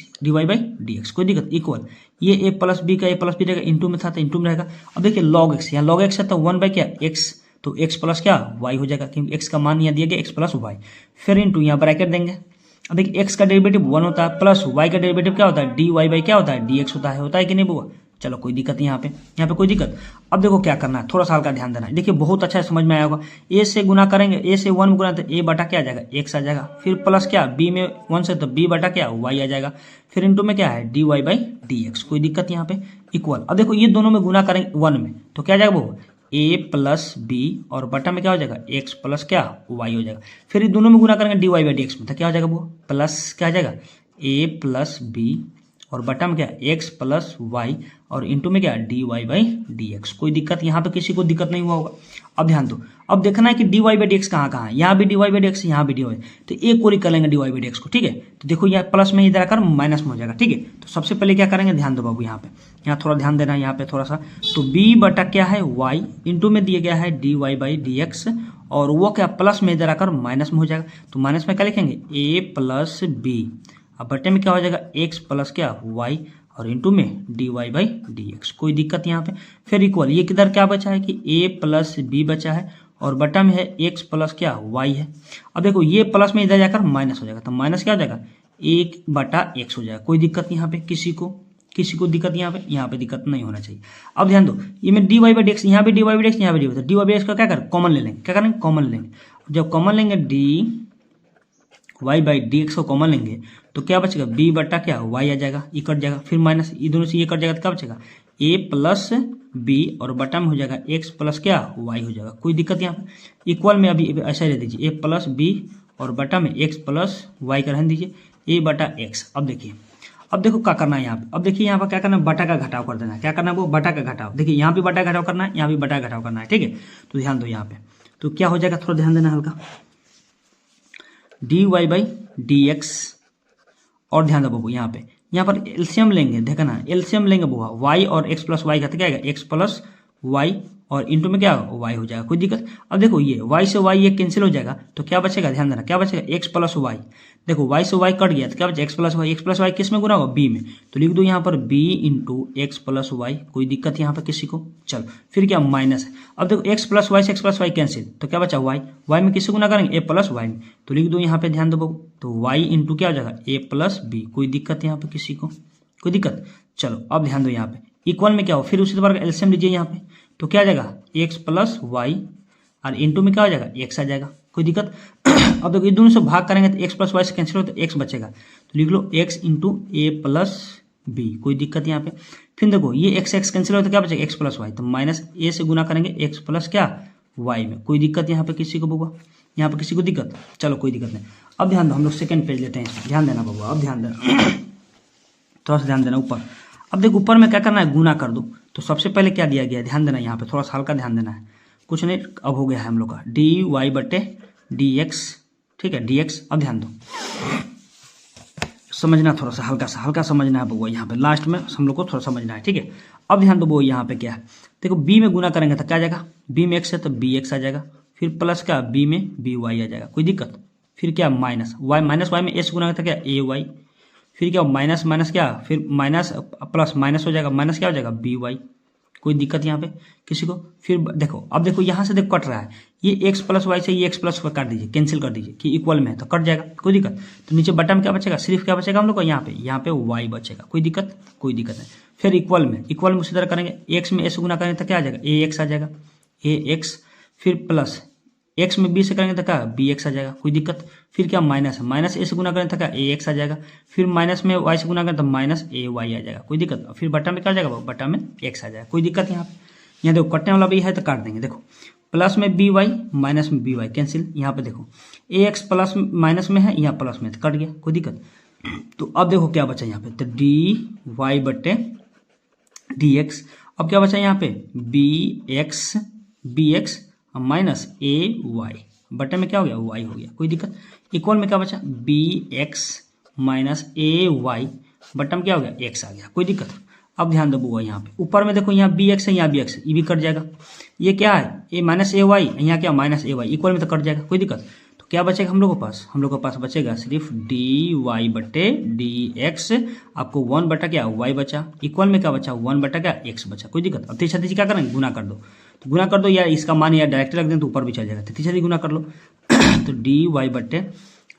कोई दिक्कत इक्वल ये ए प्लस बी रहेगा, इंटू में था तो इंटू में रहेगा। अब देखिए लॉग एक्स, यहाँ लॉग एक्स है तो 1 क्या एक्स, तो x प्लस क्या y हो जाएगा, क्योंकि x का मान यहाँ दिया गया x प्लस वाई। फिर इंटू यहाँ ब्रैकेट देंगे। अब देखिए x का डेरिवेटिव 1 होता है प्लस y का डेरिवेटिव क्या होता है dy बाई क्या होता है dx होता है कि नहीं बुआ। चलो कोई दिक्कत नहीं यहाँ पे कोई दिक्कत। अब देखो क्या करना है, थोड़ा सा हल्का ध्यान देना है। देखिए बहुत अच्छा समझ में आया होगा, a से गुना करेंगे, a से 1 में गुना तो a बटा क्या आ जाएगा x आ जाएगा, फिर प्लस क्या b में 1 से तो b बटा क्या y आ जाएगा, फिर इंटू में क्या है dy बाई dx। कोई दिक्कत यहाँ पे इक्वल। अब देखो ये दोनों में गुना करेंगे 1 में तो क्या आ जाएगा वो a प्लस बी और बटा में क्या हो जाएगा x प्लस क्या y हो जाएगा। फिर ये दोनों में गुना करेंगे d y by d x में तो क्या हो जाएगा वो प्लस क्या आ जाएगा a प्लस बी और बटा में क्या x प्लस वाई और इंटू में क्या d y by d x. कोई दिक्कत यहाँ पे किसी को दिक्कत नहीं हुआ होगा। अब ध्यान दो, अब देखना है कि d y by d x कहाँ है, यहाँ भी d y by d x, यहाँ भी डी वाई, तो एक को कर लेंगे d y by d x को, ठीक है। तो देखो यहाँ प्लस में इधर आकर माइनस में हो जाएगा, ठीक है। तो सबसे पहले क्या करेंगे, ध्यान दो बाबू यहाँ पे, यहाँ थोड़ा ध्यान देना है यहाँ पे थोड़ा सा। तो बी बटा क्या है वाई इंटू में दिया गया है d y by d x और वो क्या प्लस में इधर आकर माइनस में हो जाएगा। तो माइनस में क्या लिखेंगे ए प्लस बी, अब बटे में क्या हो जाएगा एक्स प्लस क्या वाई और इंटू में d y by d x. कोई दिक्कत यहाँ पे। फिर इक्वल ये किधर क्या बचा है कि ए प्लस बी बचा है और बटा में है एक्स प्लस क्या वाई है। अब देखो ये प्लस में इधर जाकर माइनस हो जाएगा, तो माइनस क्या हो जाएगा 1/x हो जाएगा। कोई दिक्कत यहाँ पे किसी को दिक्कत यहाँ पे दिक्कत नहीं होना चाहिए। अब ध्यान दो ये में d y by d x, यहाँ भी d y by d x, यहाँ भी डी वाई, तो डी वाई बाई एक्स का क्या करें कॉमन ले लेंगे, क्या करेंगे कॉमन लेंगे। जब कॉमन लेंगे d y by d x को कॉमन लेंगे तो क्या बचेगा बी बटा क्या वाई आ जाएगा, ये कट जाएगा, फिर माइनस ये दोनों से ये कट जाएगा तो क्या बचेगा ए प्लस बी और बटा में हो जाएगा एक्स प्लस क्या वाई हो जाएगा। कोई दिक्कत यहाँ पे। इक्वल में अभी ऐसा रह दीजिए, ए प्लस बी और बटा में एक्स प्लस वाई का रहने दीजिए, ए बटा एक्स। अब देखिए, अब देखो क्या करना है यहाँ पे। अब देखिए यहाँ पर क्या करना है, बटा का घटाव कर देना है। क्या करना है वो, बटा का घटाव। देखिए यहाँ भी बटा घटाव करना है, यहाँ भी बटा घटाव करना है, ठीक है। तो ध्यान दो यहाँ पे, तो क्या हो जाएगा, थोड़ा ध्यान देना हल्का, d y by d x. और ध्यान दो बाबू यहाँ पर एलसीएम लेंगे, देखना एलसीएम लेंगे बुआ, वाई और एक्स प्लस वाई का तो क्या आएगा, एक्स प्लस वाई और इंटू में क्या होगा, वाई हो जाएगा। कोई दिक्कत। अब देखो ये वाई से वाई ये कैंसिल हो जाएगा, तो क्या बचेगा, ध्यान देना क्या बचेगा, एक्स प्लस वाई। देखो वाई से वाई कट गया तो क्या बचा, x plus y. X plus y किस में गुना होगा, बी में, तो लिख दो यहाँ पर b into x plus y. कोई दिक्कत यहाँ पर किसी को। चलो फिर क्या, माइनस है। अब देखो एक्स प्लस वाई से एक्स प्लस वाई कैंसिल, तो क्या बचा, वाई। वाई में किससे गुना करेंगे, ए प्लस वाई में, तो लिख दो यहाँ पे, ध्यान दो बाबू, तो वाई इंटू क्या हो जाएगा, ए प्लस बी। कोई दिक्कत यहाँ पे किसी को, कोई दिक्कत। चलो अब ध्यान दो यहाँ पे, इक्वल में क्या हो, फिर उसी तरह का एलसीएम लीजिए यहाँ पे, तो क्या आ जाएगा, एक्स प्लस वाई और इंटू में क्या हो जाएगा, एक्स आ जाएगा। कोई दिक्कत। अब देखो ये दोनों से भाग करेंगे तो एक्स प्लस वाई से कैंसिल हो तो एक्स बचेगा, तो लिख लो एक्स इंटू ए प्लस बी। कोई दिक्कत यहाँ पे। फिर देखो ये एक्स एक्स कैंसिल हो तो क्या बचेगा, एक्स प्लस वाई, तो माइनस ए से गुना करेंगे एक्स प्लस क्या वाई में। कोई दिक्कत यहाँ पे किसी को बबुआ, यहाँ पे किसी को दिक्कत। चलो कोई दिक्कत नहीं। अब ध्यान दो, हम लोग सेकंड पेज लेते हैं, ध्यान देना बबुआ, अब ध्यान देना, थोड़ा सा ध्यान देना ऊपर। अब देखो ऊपर में क्या करना है, गुना कर दो। तो सबसे पहले क्या दिया गया है, ध्यान देना यहाँ पे, थोड़ा सा हल्का ध्यान देना है। कुछ नहीं, अब हो गया है हम लोग का डी वाई बटे डी एक्स, ठीक है, डी एक्स। अब ध्यान दो, समझना थोड़ा सा, हल्का समझना है बउआ, यहाँ पे लास्ट में हम लोग को थोड़ा समझना है, ठीक है। अब ध्यान दो बउआ, यहाँ पे क्या है, देखो बी में गुना करेंगे तो क्या आ जाएगा, बी में एक्स है तो बी एक्स आ जाएगा, फिर प्लस क्या, बी में बी वाई आ जाएगा। कोई दिक्कत। फिर क्या, माइनस वाई, माइनस वाई में एस गुना था क्या, ए वाई, फिर क्या माइनस माइनस क्या, फिर माइनस प्लस माइनस हो जाएगा, माइनस क्या हो जाएगा, बी वाई। कोई दिक्कत यहाँ पे किसी को। फिर देखो, अब देखो यहाँ से देखो कट रहा है, ये एक्स प्लस वाई से ये एक्स प्लस काट दीजिए, कैंसिल कर दीजिए कि इक्वल में है तो कट जाएगा। कोई दिक्कत। तो नीचे बटन क्या बचेगा, सिर्फ क्या बचेगा हम लोग को, यहाँ पे वाई बचेगा। कोई दिक्कत, कोई दिक्कत नहीं। फिर इक्वल में उसी तरह करेंगे, एक्स में एस गुना करेंगे तो क्या आ जाएगा, ए एक्स आ जाएगा, ए एक्स। फिर प्लस एक्स में बी से करेंगे तो क्या, बी एक्स आ जाएगा। कोई दिक्कत। फिर क्या, माइनस है, माइनस ए से गुना करें तो क्या, ए एक्स आ जाएगा। फिर माइनस में वाई से गुना करें तो माइनस ए वाई आ जाएगा। कोई दिक्कत। फिर बटा में क्या आ जाएगा, बटा में एक्स आ जाएगा। कोई दिक्कत यहाँ पे। यहाँ देखो कटने वाला भी है तो काट देंगे। देखो प्लस में बी वाई, माइनस में बी वाई कैंसिल। यहाँ पे देखो ए एक्स प्लस माइनस में है, यहाँ प्लस में तो कट गया। कोई दिक्कत। तो अब देखो क्या बचा यहाँ पे, तो डी वाई बटे डी एक्स। अब क्या बचा यहाँ पे, बी एक्स माइनस ए वाई, बटे में क्या हो गया, वाई हो गया। कोई दिक्कत। इक्वल में क्या बचा, बी एक्स माइनस ए वाई, बटम क्या हो गया, एक्स आ गया। कोई दिक्कत। अब ध्यान दो बुआ, यहाँ पे ऊपर में देखो, यहाँ बी एक्स है, यहाँ बी एक्स है, ये भी कट जाएगा। ये क्या है, ए माइनस ए वाई, यहाँ क्या माइनस ए वाई, इक्वल में तो कट जाएगा। कोई दिक्कत। तो क्या बचेगा हम लोग के पास, हम लोग के पास बचेगा सिर्फ डी वाई बटे डी एक्स। आपको 1 बटा क्या वाई बचा, इक्वल में क्या बचा, 1 बटा क्या एक्स बचा। कोई दिक्कत। अब तीसरा क्या करेंगे, गुना कर दो। तो गुना कर दो, या इसका मान या डायरेक्ट रख दें तो ऊपर भी चल जाएगा। तो तीसरा गुना कर लो। तो डी वाई बटे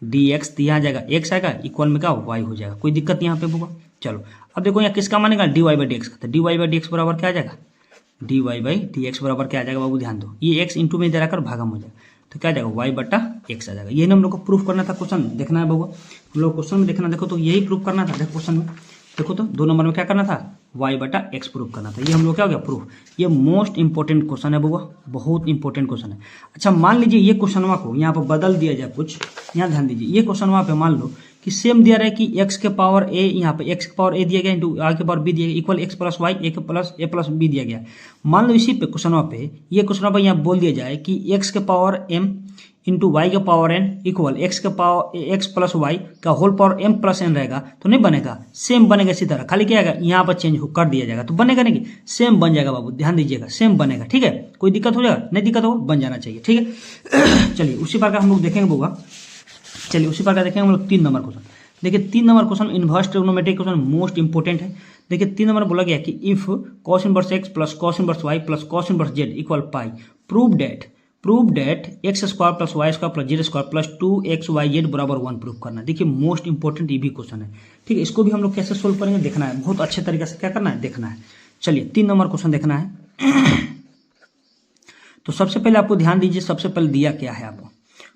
डी एक्स, तो यहाँ जाएगा एक्स आएगा, इक्वल में क्या वाई हो जाएगा। कोई दिक्कत यहाँ पे बुआ। चलो अब देखो यहाँ किसका मानेगा, d y by d x का। तो d y by d x बराबर क्या आ जाएगा, d y by d x बराबर क्या आ जाएगा बाबू, ध्यान दो, ये एक्स इंटू में इधर आकर भागम हो जाएगा, तो क्या आ जाएगा, वाई बटा एक्स आ जाएगा। यही हम लोग को प्रूफ करना था, क्वेश्चन देखना है बाबू, हम लोग क्वेश्चन में देखना। देखो तो यही प्रूफ करना था, देखो क्वेश्चन में देखो तो 2 नंबर में क्या करना था, वाई बटा एक्स प्रूफ करना था। ये हम लोग क्या हो गया, प्रूफ। ये मोस्ट इंपॉर्टेंट क्वेश्चन है बाबू, बहुत इंपॉर्टेंट क्वेश्चन है। अच्छा मान लीजिए ये क्वेश्चनवा को यहाँ पर बदल दिया जाए कुछ, यहाँ ध्यान दीजिए, ये क्वेश्चनवा पे मान लो कि सेम दिया रहा है कि एक्स के पावर ए, यहाँ पे एक्स के पावर ए दिया गया इंटू आर के पावर बी दिया गया, इक्वल एक्स प्लस वाई ए प्लस बी दिया गया। मान लो इसी पे क्वेश्चनवा पे, ये क्वेश्चनवा पे यहाँ बोल दिया जाए कि एक्स के पावर एम इंटू वाई के पावर एन इक्वल एक्स के पावर एक्स प्लस वाई का whole power m plus n रहेगा, तो नहीं बनेगा, सेम बनेगा इसी तरह, खाली क्या आएगा यहाँ पर चेंज कर दिया जाएगा, तो बनेगा नहीं, सेम बन जाएगा बाबू, ध्यान दीजिएगा, सेम बनेगा। ठीक है, कोई दिक्कत हो जाएगा, नहीं दिक्कत हो, बन जाना चाहिए। ठीक है। चलिए उसी प्रकार हम लोग देखेंगे बउआ, चलिए उसी प्रकार देखेंगे हम लोग 3 नंबर क्वेश्चन। देखिए 3 number question inverse trigonometric question most important है। देखिए 3 नंबर बोला गया कि if cos inverse x plus cos inverse y plus cos inverse z equal pi, prove that x square plus y square plus z square plus 2xyz बराबर 1 prove करना। देखिए most important ये भी क्वेश्चन है। ठीक है, इसको भी हम लोग कैसे सोल्व करेंगे देखना है, बहुत अच्छे तरीके से क्या करना है देखना है। चलिए 3 नंबर क्वेश्चन देखना है। तो सबसे पहले आपको ध्यान दीजिए, सबसे पहले दिया क्या है आपको,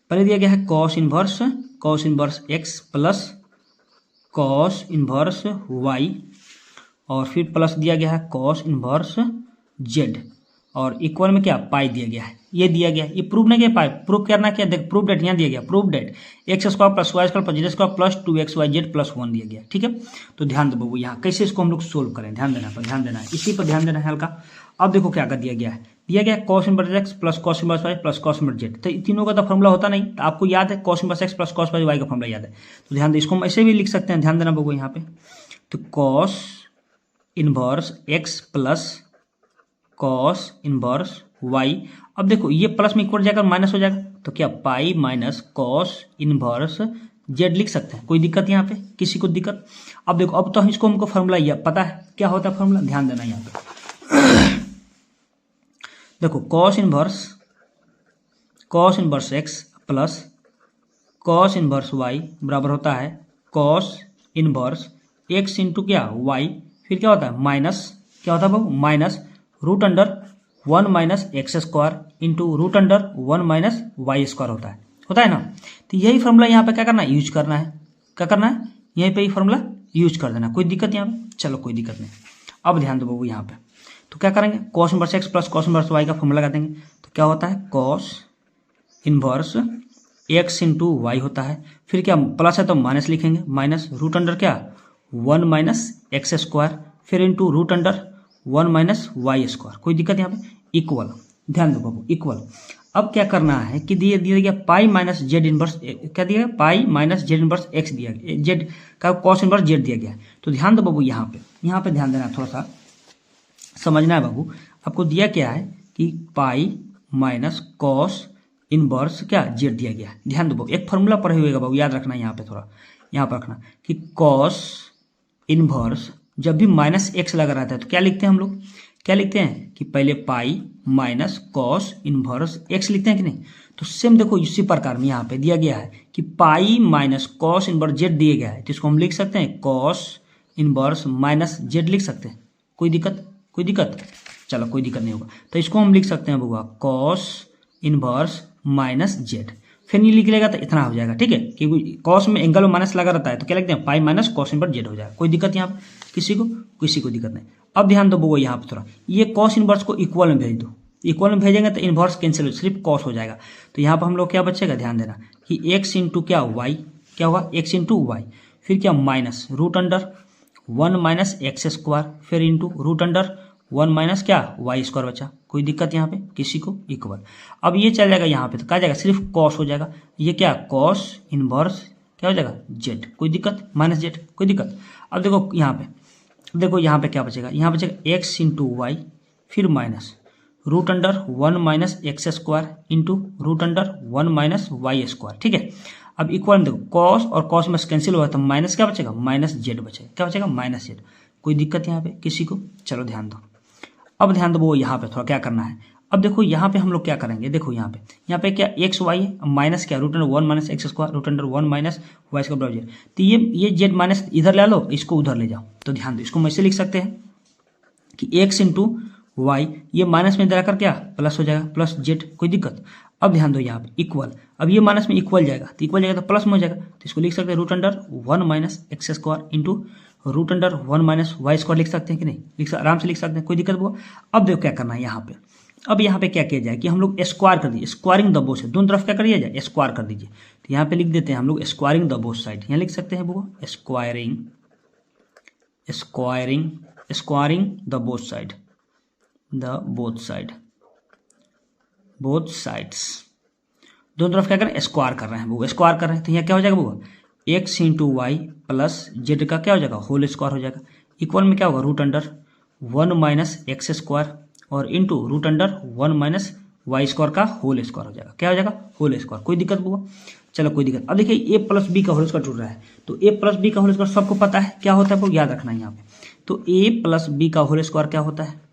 पहले दिया गया है cos inverse x plus cos inverse y, और फिर प्लस दिया गया है cos इनवर्स जेड और इक्वल में क्या पाई दिया गया है, ये दिया गया है। ये प्रूव नहीं किया, पाई प्रूव करना क्या, देख प्रूव डेट यहाँ दिया गया, prove that x square plus y square plus z square plus 2xyz plus 1 दिया गया, ठीक है। तो ध्यान दो बाबू यहाँ कैसे इसको हम लोग सोल्व करें, ध्यान देना पर, ध्यान देना है, इसी पर ध्यान देना है हल्का। अब देखो क्या कर दिया गया है, दिया गया cos inverse x plus cos inverse y plus cos inverse z. तो तीनों का तो फॉर्मूला होता नहीं, तो आपको याद है cos inverse x plus cos y का फॉर्मूला याद है, तो ध्यान दो इसको हम ऐसे भी लिख सकते हैं, ध्यान देना बाबू यहाँ पे। तो cos inverse x plus cos inverse y, अब देखो ये प्लस में इक्वल जाएगा माइनस हो जाएगा, तो क्या pi minus cos inverse Z लिख सकते हैं, कोई दिक्कत यहाँ पे, किसी को दिक्कत। अब देखो अब तो इसको हमको फॉर्मूला ये पता है क्या होता है फॉर्मूला, ध्यान देना यहाँ पे। देखो cos inverse x plus cos inverse y बराबर होता है कॉस इनवर्स एक्स इंटू क्या वाई, फिर क्या होता है माइनस, क्या होता है बाबू minus root under 1 minus x square into root under 1 minus y square होता है ना। तो यही फॉर्मूला यहाँ पे क्या करना है, यूज करना है, क्या करना है, यहीं पे ये फॉर्मूला यूज कर देना, कोई दिक्कत यहाँ पे, चलो कोई दिक्कत नहीं। अब ध्यान दो बाबू यहाँ पे, तो क्या करेंगे cos inverse x plus cos inverse y का फॉर्मूला लगा देंगे, तो क्या होता है cos inverse x into y होता है, फिर क्या प्लस है तो माइनस लिखेंगे, माइनस रूट अंडर क्या 1 माइनस एक्स स्क्वायर फिर into root under 1 minus y square, कोई दिक्कत यहाँ पे, इक्वल, ध्यान दो बाबू इक्वल। अब क्या करना है कि दिया गया पाई माइनस जेड इनवर्स, क्या दिया गया pi minus Z inverse x दिया गया, जेड का कॉस इनवर्स जेड दिया गया है। तो ध्यान दो बाबू यहाँ पे ध्यान देना, थोड़ा सा समझना है बाबू। आपको दिया क्या है कि पाई माइनस कॉस इनवर्स क्या जेड दिया गया है, ध्यान दो बाबू, एक फॉर्मूला पढ़े हुएगा बाबू, याद रखना यहाँ पे, थोड़ा यहाँ पर रखना कि कॉस इनवर्स जब भी माइनस एक्स लगा रहता है तो क्या लिखते हैं हम लोग, क्या लिखते हैं कि पहले pi minus cos inverse x लिखते हैं कि नहीं। तो सेम देखो इसी प्रकार में यहाँ पे दिया गया है कि pi minus cos inverse Z दिया गया है, तो इसको हम लिख सकते हैं कॉस इनवर्स माइनस जेड लिख सकते हैं, कोई दिक्कत, चलो कोई दिक्कत नहीं होगा। तो इसको हम लिख सकते हैं बुआ कॉस इनवर्स माइनस जेड, फिर नहीं लिख लेगा तो इतना हो जाएगा, ठीक है, क्योंकि कॉस में एंगल में माइनस लगा रहता है, तो क्या लिखते हैं pi minus cos inverse Z हो जाएगा, कोई दिक्कत यहाँ पे, किसी को दिक्कत नहीं। अब ध्यान दो वो यहाँ पे थोड़ा, ये कॉस इनवर्स को इक्वल में भेज दो, इक्वल में भेजेंगे तो इनवर्स कैंसिल हो, सिर्फ कॉस हो जाएगा। तो यहाँ पर हम लोग क्या बचेगा, ध्यान देना कि एक्स इंटू क्या वाई, क्या होगा एक्स इंटू वाई, फिर क्या minus root under 1 minus x square फिर इंटू रूट अंडर 1 माइनस क्या वाई स्क्वायर बचा, कोई दिक्कत यहाँ पे, किसी को इक्वल। अब ये चल जाएगा यहाँ पे तो क्या जाएगा, सिर्फ कॉस हो जाएगा, ये क्या कॉस इनवर्स क्या हो जाएगा जेड, कोई दिक्कत माइनस जेड, कोई दिक्कत। अब देखो यहाँ पे क्या बचेगा, यहाँ बचेगा एक्स इंटू वाई फिर minus root under 1 minus x square into root under 1 minus y square, ठीक है। अब इक्वल में देखो कॉस और कॉस में कैंसिल हुआ तो माइनस क्या बचेगा, माइनस जेड बचेगा, क्या बचेगा माइनस जेड, कोई दिक्कत यहाँ पे किसी को, चलो ध्यान दो। अब ध्यान दो वो यहाँ पे थोड़ा क्या करना है, अब देखो यहाँ पे हम लोग क्या करेंगे, देखो यहाँ पे क्या एक्स वाई है माइनस क्या root under 1 minus x square root under 1 minus y square बराबर जेड, तो ये जेड माइनस इधर ले लो, इसको उधर ले जाओ। तो ध्यान दो इसको हम ऐसे लिख सकते हैं कि एक्स इंटू वाई, ये माइनस में इधर आकर क्या प्लस हो जाएगा, प्लस जेड, कोई दिक्कत। अब ध्यान दो यहाँ पे इक्वल, अब ये माइनस में इक्वल जाएगा तो इक्वल जाएगा तो प्लस में हो जाएगा, तो इसको लिख सकते हैं root under 1 minus x square into root under 1 minus y square लिख सकते हैं कि नहीं, आराम से लिख सकते हैं, कोई दिक्कत हुआ। अब देखो क्या करना है यहाँ पे, अब यहाँ पे क्या किया जाए कि हम लोग स्क्वायर कर दीजिए, स्क्वायरिंग द बोथ साइड, दोनों तरफ क्या कर दिया जाए स्क्वायर कर दीजिए। तो यहाँ पे लिख देते हैं हम लोग स्क्वायरिंग द बोथ साइड, यहाँ लिख सकते हैं वो स्क्वायरिंग द बोथ साइड्स, दोनों तरफ क्या करें स्क्वायर कर रहे हैं वो, स्क्वायर कर रहे हैं, तो यहाँ क्या हो जाएगा वो x into y plus z का क्या हो जाएगा होल स्क्वायर हो जाएगा, इक्वल में क्या होगा root under 1 minus x square और into root under 1 minus y square का होल स्क्वायर हो जाएगा, क्या हो जाएगा होल स्क्वायर, कोई दिक्कत हुआ, चलो कोई दिक्कत। अब देखिए a प्लस बी का होल स्क्वायर जुड़ रहा है, तो a प्लस बी का होल स्क्वायर सबको पता है क्या होता है वो याद रखना है यहाँ पे। तो a प्लस बी का होल स्क्वायर क्या होता है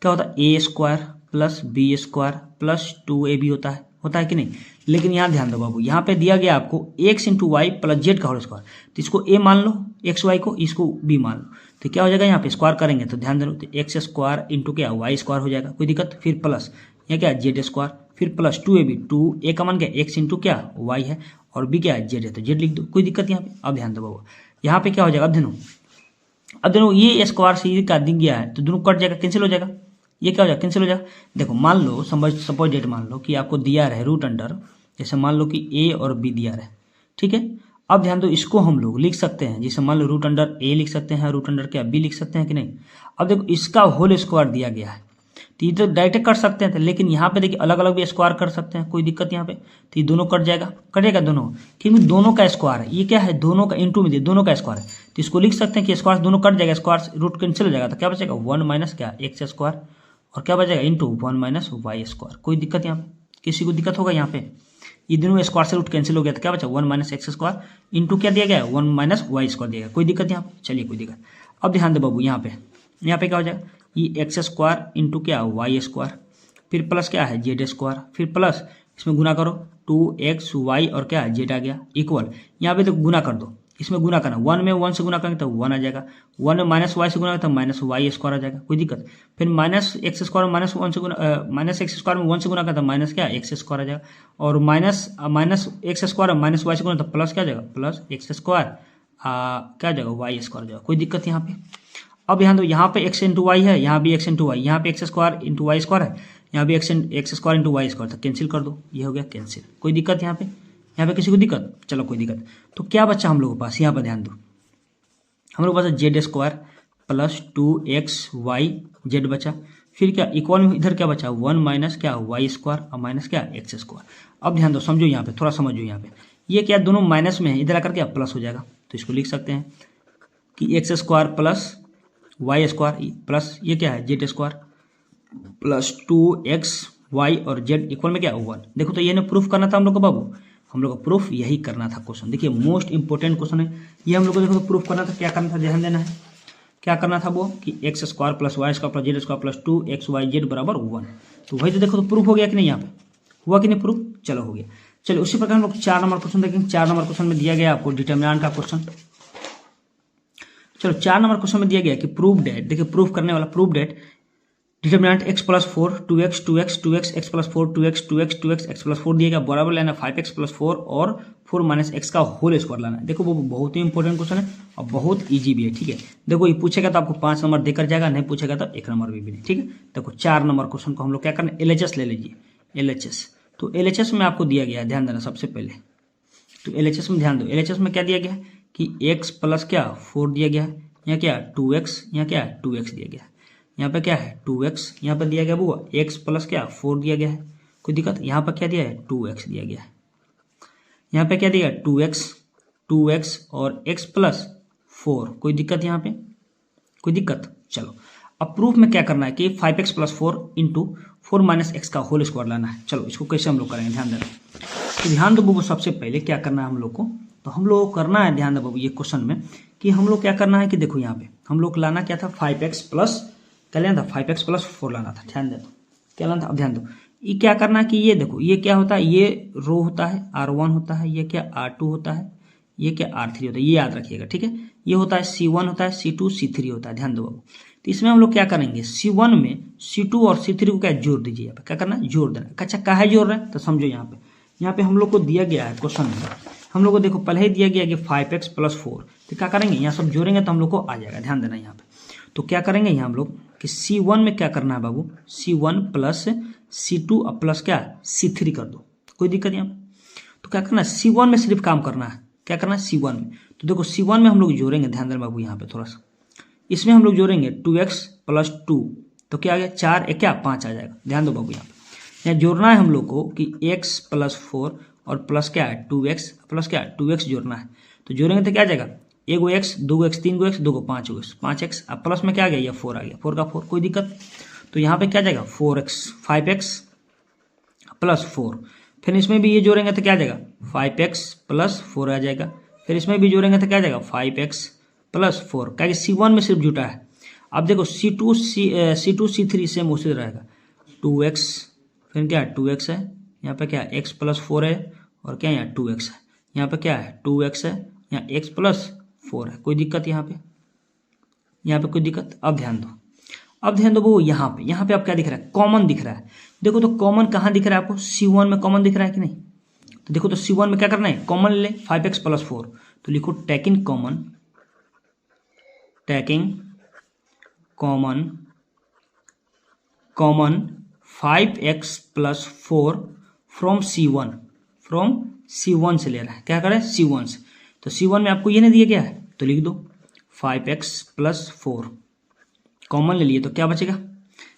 a square plus b square plus 2ab होता है कि नहीं। लेकिन यहाँ ध्यान दो बाबू, यहाँ पे दिया गया आपको x into y plus z का होल स्क्वायर, तो इसको a मान लो एक्स वाई को, इसको b मान लो, तो क्या हो जाएगा यहाँ पे स्क्वायर करेंगे तो ध्यान दो तो एक्स स्क्वायर इंटू क्या वाई स्क्वायर हो जाएगा, कोई दिक्कत, फिर प्लस यहाँ क्या जेड स्क्वायर फिर प्लस 2ab, 2a का मान क्या एक्स इंटू क्या वाई है और b क्या है जेड है, तो जेड लिख दो, कोई दिक्कत यहाँ पे। अब ध्यान दो बाबू यहाँ पे क्या हो जाएगा, अब देखो ये स्क्वायर से का दिख गया है तो दोनों कट जाएगा, कैंसिल हो जाएगा, ये क्या हो जाएगा, कैंसिल हो जाएगा। देखो मान लो सपोज डेट मान लो कि आपको दिया रहे रूट अंडर, जैसे मान लो कि ए और बी दिया रहे, ठीक है। अब ध्यान दो, इसको हम लोग लिख सकते हैं, जैसे मान लो रूट अंडर ए लिख सकते हैं, रूट अंडर क्या बी लिख सकते हैं कि नहीं। अब देखो इसका होल स्क्वायर दिया गया है, तो ये तो डायरेक्ट कर सकते हैं, लेकिन यहाँ पे देखिए अलग अलग भी स्क्वायर कर सकते हैं, कोई दिक्कत यहाँ पे। तो ये दोनों कटेगा दोनों, क्योंकि दोनों का स्क्वायर है, ये क्या है दोनों का इंटू में दिए, दोनों का स्क्वायर है, तो इसको लिख सकते हैं कि स्क्वायर दोनों कट जाएगा, स्क्वायर रूट कैंसिल हो जाएगा, तो क्या बचेगा 1 माइनस क्या एक्स स्क्वायर, और क्या बचेगा इंटू 1 माइनस वाई स्क्वायर। कोई दिक्कत यहाँ पे, किसी को दिक्कत होगा यहाँ पे, ये दोनों स्क्वायर से रूट कैंसिल हो गया, तो क्या बचा 1 माइनस एक्स स्क्वायर इंटू क्या दिया गया है 1 माइनस वाई स्क्वायर दिया गया। कोई दिक्कत यहाँ पे, चलिए कोई दिक्कत। अब ध्यान दो बाबू, यहाँ पे क्या हो जाएगा, ये एक्स स्क्वायर इंटू क्या वाई स्क्वायर, फिर प्लस क्या है जेड स्क्वायर, फिर प्लस इसमें गुना करो 2xy और क्या है जेड आ गया इक्वल, यहाँ पे तो गुना कर दो, इसमें गुना करना 1 में 1 से गुना करेंगे तो 1 आ जाएगा, 1 में माइनस वाई से गुना तो माइनस वाई स्क्वायर आ जाएगा। कोई दिक्कत, फिर माइनस एक्स स्क्वायर माइनस 1 से गुना, माइनस एक्स स्क्वायर में 1 से गुना करता तो माइनस क्या एक्स स्क्वायर आ जाएगा, और minus x square minus y से गुना तो प्लस क्या आ जाएगा प्लस एक्स स्क्वायर क्या आ जाएगा वाई स्क्वायर आ जाएगा। कोई दिक्कत यहाँ पे। अब यहाँ दो, यहाँ पे एक्स इंटू वाई है, यहाँ भी एक्स इंटू वाई, यहाँ पे x square into y square है, यहाँ भी x square into y square, तो कैंसिल कर दो, ये हो गया कैंसिल। कोई दिक्कत यहाँ पे किसी को दिक्कत, चलो कोई दिक्कत। तो क्या बच्चा हम लोगों के पास, यहाँ पर ध्यान दो, हम लोग के पास z square plus 2xy z बचा, फिर क्या इक्वल में इधर क्या बचा 1 माइनस क्या वाई स्क्वायर और माइनस क्या एक्स स्क्वायर। अब ध्यान दो, समझो यहाँ पे, थोड़ा समझो यहाँ पे, ये क्या दोनों माइनस में है, इधर आकर क्या प्लस हो जाएगा, तो इसको लिख सकते हैं कि x square plus y square plus ये क्या है जेड स्क्वायर प्लस 2xy और जेड इक्वल में क्या 1। देखो तो ये ने प्रूफ करना था हम लोग को बाबू, हम लोग को प्रूफ यही करना था क्वेश्चन। देखिए मोस्ट इंपोर्टेंट क्वेश्चन है ये, हम लोग को देखो तो प्रूफ करना था, क्या करना था ध्यान देना है, क्या करना था वो कि x square plus y square plus z square plus 2xy बराबर 1। तो वही तो देखो तो प्रूफ हो गया कि नहीं, यहाँ पे हुआ कि नहीं प्रूफ, चलो हो गया। चलो उसी प्रकार हम लोग 4 नंबर क्वेश्चन देखेंगे। 4 नंबर क्वेश्चन में दिया गया आपको डिटर्मिनेंट का क्वेश्चन। चलो 4 नंबर क्वेश्चन में दिया गया कि प्रूव डेट, देखिए प्रूफ करने वाला prove that determinant x plus 4 2x 2x 2x x plus 4 2x 2x 2x x plus 4 दिया गया, बराबर लेना 5x प्लस 4 और 4 माइनस एक्स का होल स्क्वायर लाना है। देखो वो बहुत ही इंपॉर्टेंट क्वेश्चन है और बहुत इजी भी है, ठीक है। देखो ये पूछेगा तो आपको 5 नंबर देकर जाएगा, नहीं पूछेगा तो 1 नंबर भी नहीं, ठीक है। देखो 4 नंबर क्वेश्चन को हम लोग क्या करना है, LHS ले लीजिए, LHS। तो LHS में आपको दिया गया है, ध्यान देना सबसे पहले, तो LHS में ध्यान दो, LHS में क्या दिया गया है कि x प्लस क्या 4 दिया गया है, यहाँ क्या 2x, यहाँ क्या 2x दिया गया है, यहाँ पे क्या है 2x, यहाँ पे दिया गया वो x प्लस क्या 4 दिया गया है। कोई दिक्कत, यहाँ पर क्या दिया है 2x दिया गया है, यहाँ पे क्या दिया 2x और x प्लस 4। कोई दिक्कत यहाँ पे, कोई दिक्कत। चलो अब प्रूफ में क्या करना है कि 5x plus 4 into 4 minus x का होल स्क्वायर लाना है। चलो इसको कैसे हम लोग करेंगे, ध्यान देना। तो ध्यान दो बाबू, सबसे पहले क्या करना है हम लोग को, तो हम लोग को करना है, ध्यान दो बाबू ये क्वेश्चन में कि हम लोग क्या करना है कि देखो यहाँ पे हम लोग लाना क्या था 5x प्लस क्या लेना था 5x प्लस 4 लाना था, ध्यान दो क्या लाना था। अब ध्यान दो ये क्या करना है कि ये देखो ये क्या होता है, ये रो होता है R1 होता है, ये क्या R2 होता है, ये क्या R3 होता है, ये याद रखिएगा, ठीक है। ये होता है C1 होता है, C2 C3 होता है, ध्यान दो बाबू। तो इसमें हम लोग क्या करेंगे C1 में C2 और C3 को क्या जोड़ दीजिए, यहाँ पे क्या करना है जोड़ देना। अच्छा काहे जोड़ रहे हैं तो समझो, यहाँ पे हम लोग को दिया गया है क्वेश्चन में, हम लोग को देखो पहले ही दिया गया कि 5x प्लस 4, तो क्या करेंगे यहाँ सब जोड़ेंगे तो हम लोग को आ जाएगा, ध्यान देना यहाँ पे। तो क्या करेंगे यहाँ हम लोग कि C1 में क्या करना है बाबू, C1 प्लस C2 और प्लस क्या C3 कर दो, कोई दिक्कत यहाँ पे। तो क्या करना है C1 में सिर्फ काम करना है, क्या करना है C1 में। तो देखो C1 में हम लोग जोड़ेंगे, ध्यान देना बाबू यहाँ पे थोड़ा सा, इसमें हम लोग जोड़ेंगे 2x प्लस 2, तो क्या आ गया 4 एक क्या 5 आ जाएगा। ध्यान दो बाबू यहाँ पे, यहाँ जोड़ना है हम लोग को कि x प्लस 4 और प्लस क्या है 2x प्लस क्या 2x जोड़ना है। तो जोड़ेंगे तो क्या आ जाएगा, एगो x, दूगो x, तीन गो x, दूगो 5x, अब प्लस में क्या आ गया ये 4 आ गया, 4 का 4, कोई दिक्कत। तो यहाँ पे क्या आ जाएगा 5x प्लस 4, फिर इसमें भी ये जोड़ेंगे तो क्या आ जाएगा 5x प्लस 4 आ जाएगा, फिर इसमें भी जोड़ेंगे तो क्या आ जाएगा 5x प्लस 4, क्या C1 में सिर्फ जुटा है। अब देखो C2 C3 सेम उसी रहेगा, 2x फिर क्या 2x है, यहाँ पे क्या x प्लस 4 है और क्या यहाँ 2x है, यहाँ पे क्या है 2x है, यहाँ x प्लस 4 है, कोई दिक्कत यहाँ पे कोई दिक्कत। अब ध्यान दो वो यहाँ पे आप क्या दिख रहा है कॉमन दिख रहा है। देखो तो कॉमन कहाँ दिख रहा है आपको, C1 में कॉमन दिख रहा है कि नहीं। तो देखो तो C1 में क्या करना है कॉमन ले 5x प्लस 4, तो लिखो taking common common 5x plus 4 from C1, from C1 से ले रहा है। क्या करें? C1 से। तो C1 में आपको ये नहीं दिया गया है तो लिख दो 5x प्लस 4 कॉमन ले लिए तो क्या बचेगा?